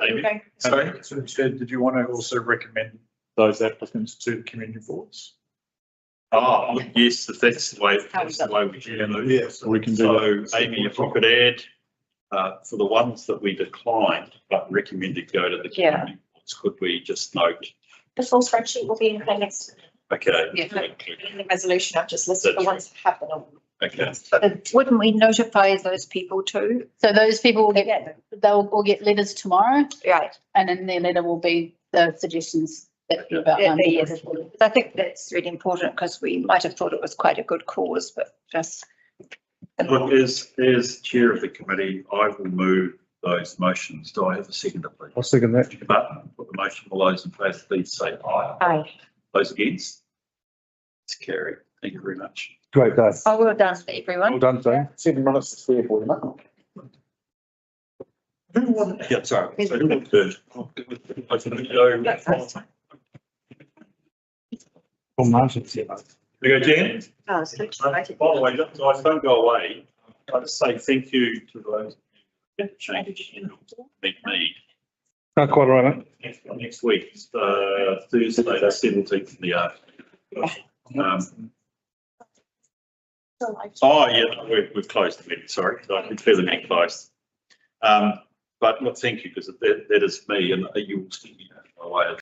Amy. Sorry. So instead, did you want to also recommend those applicants to the community boards? Oh, yes, if that's the way we can move. Yes, we can do So Amy, if we could add, for the ones that we declined, but recommended go to the community boards, could we just note? The full spreadsheet will be in appendix. Okay. In the resolution, I've just listed the ones that have been on. Okay. Wouldn't we notify those people too? So those people will will get letters tomorrow, Right. and in their letter will be the suggestions that you've outlined. I think that's really important, because we might have thought it was quite a good cause, but just. Look, as chair of the committee, I will move those motions. Do I have a seconder, please? I'll second that. Button, put the motion. All those in favour, please say aye. Aye. Those against? It's carried. Thank you very much. Great day. Oh, well done, everyone. Well done, Sam. 7 minutes to spare for you, mate. Yeah, sorry. So who wants to? Well, Martin's here. We go, Jan? Oh, so excited. By the way, guys, don't go away. I just say thank you to those who changed and meet me. Not quite all right, mate. Next week, Thursday, the 17th in the afternoon. Oh, yeah, we've closed the meeting, sorry. I declare the meeting closed. But look, thank you, because that is me, and you will see me away.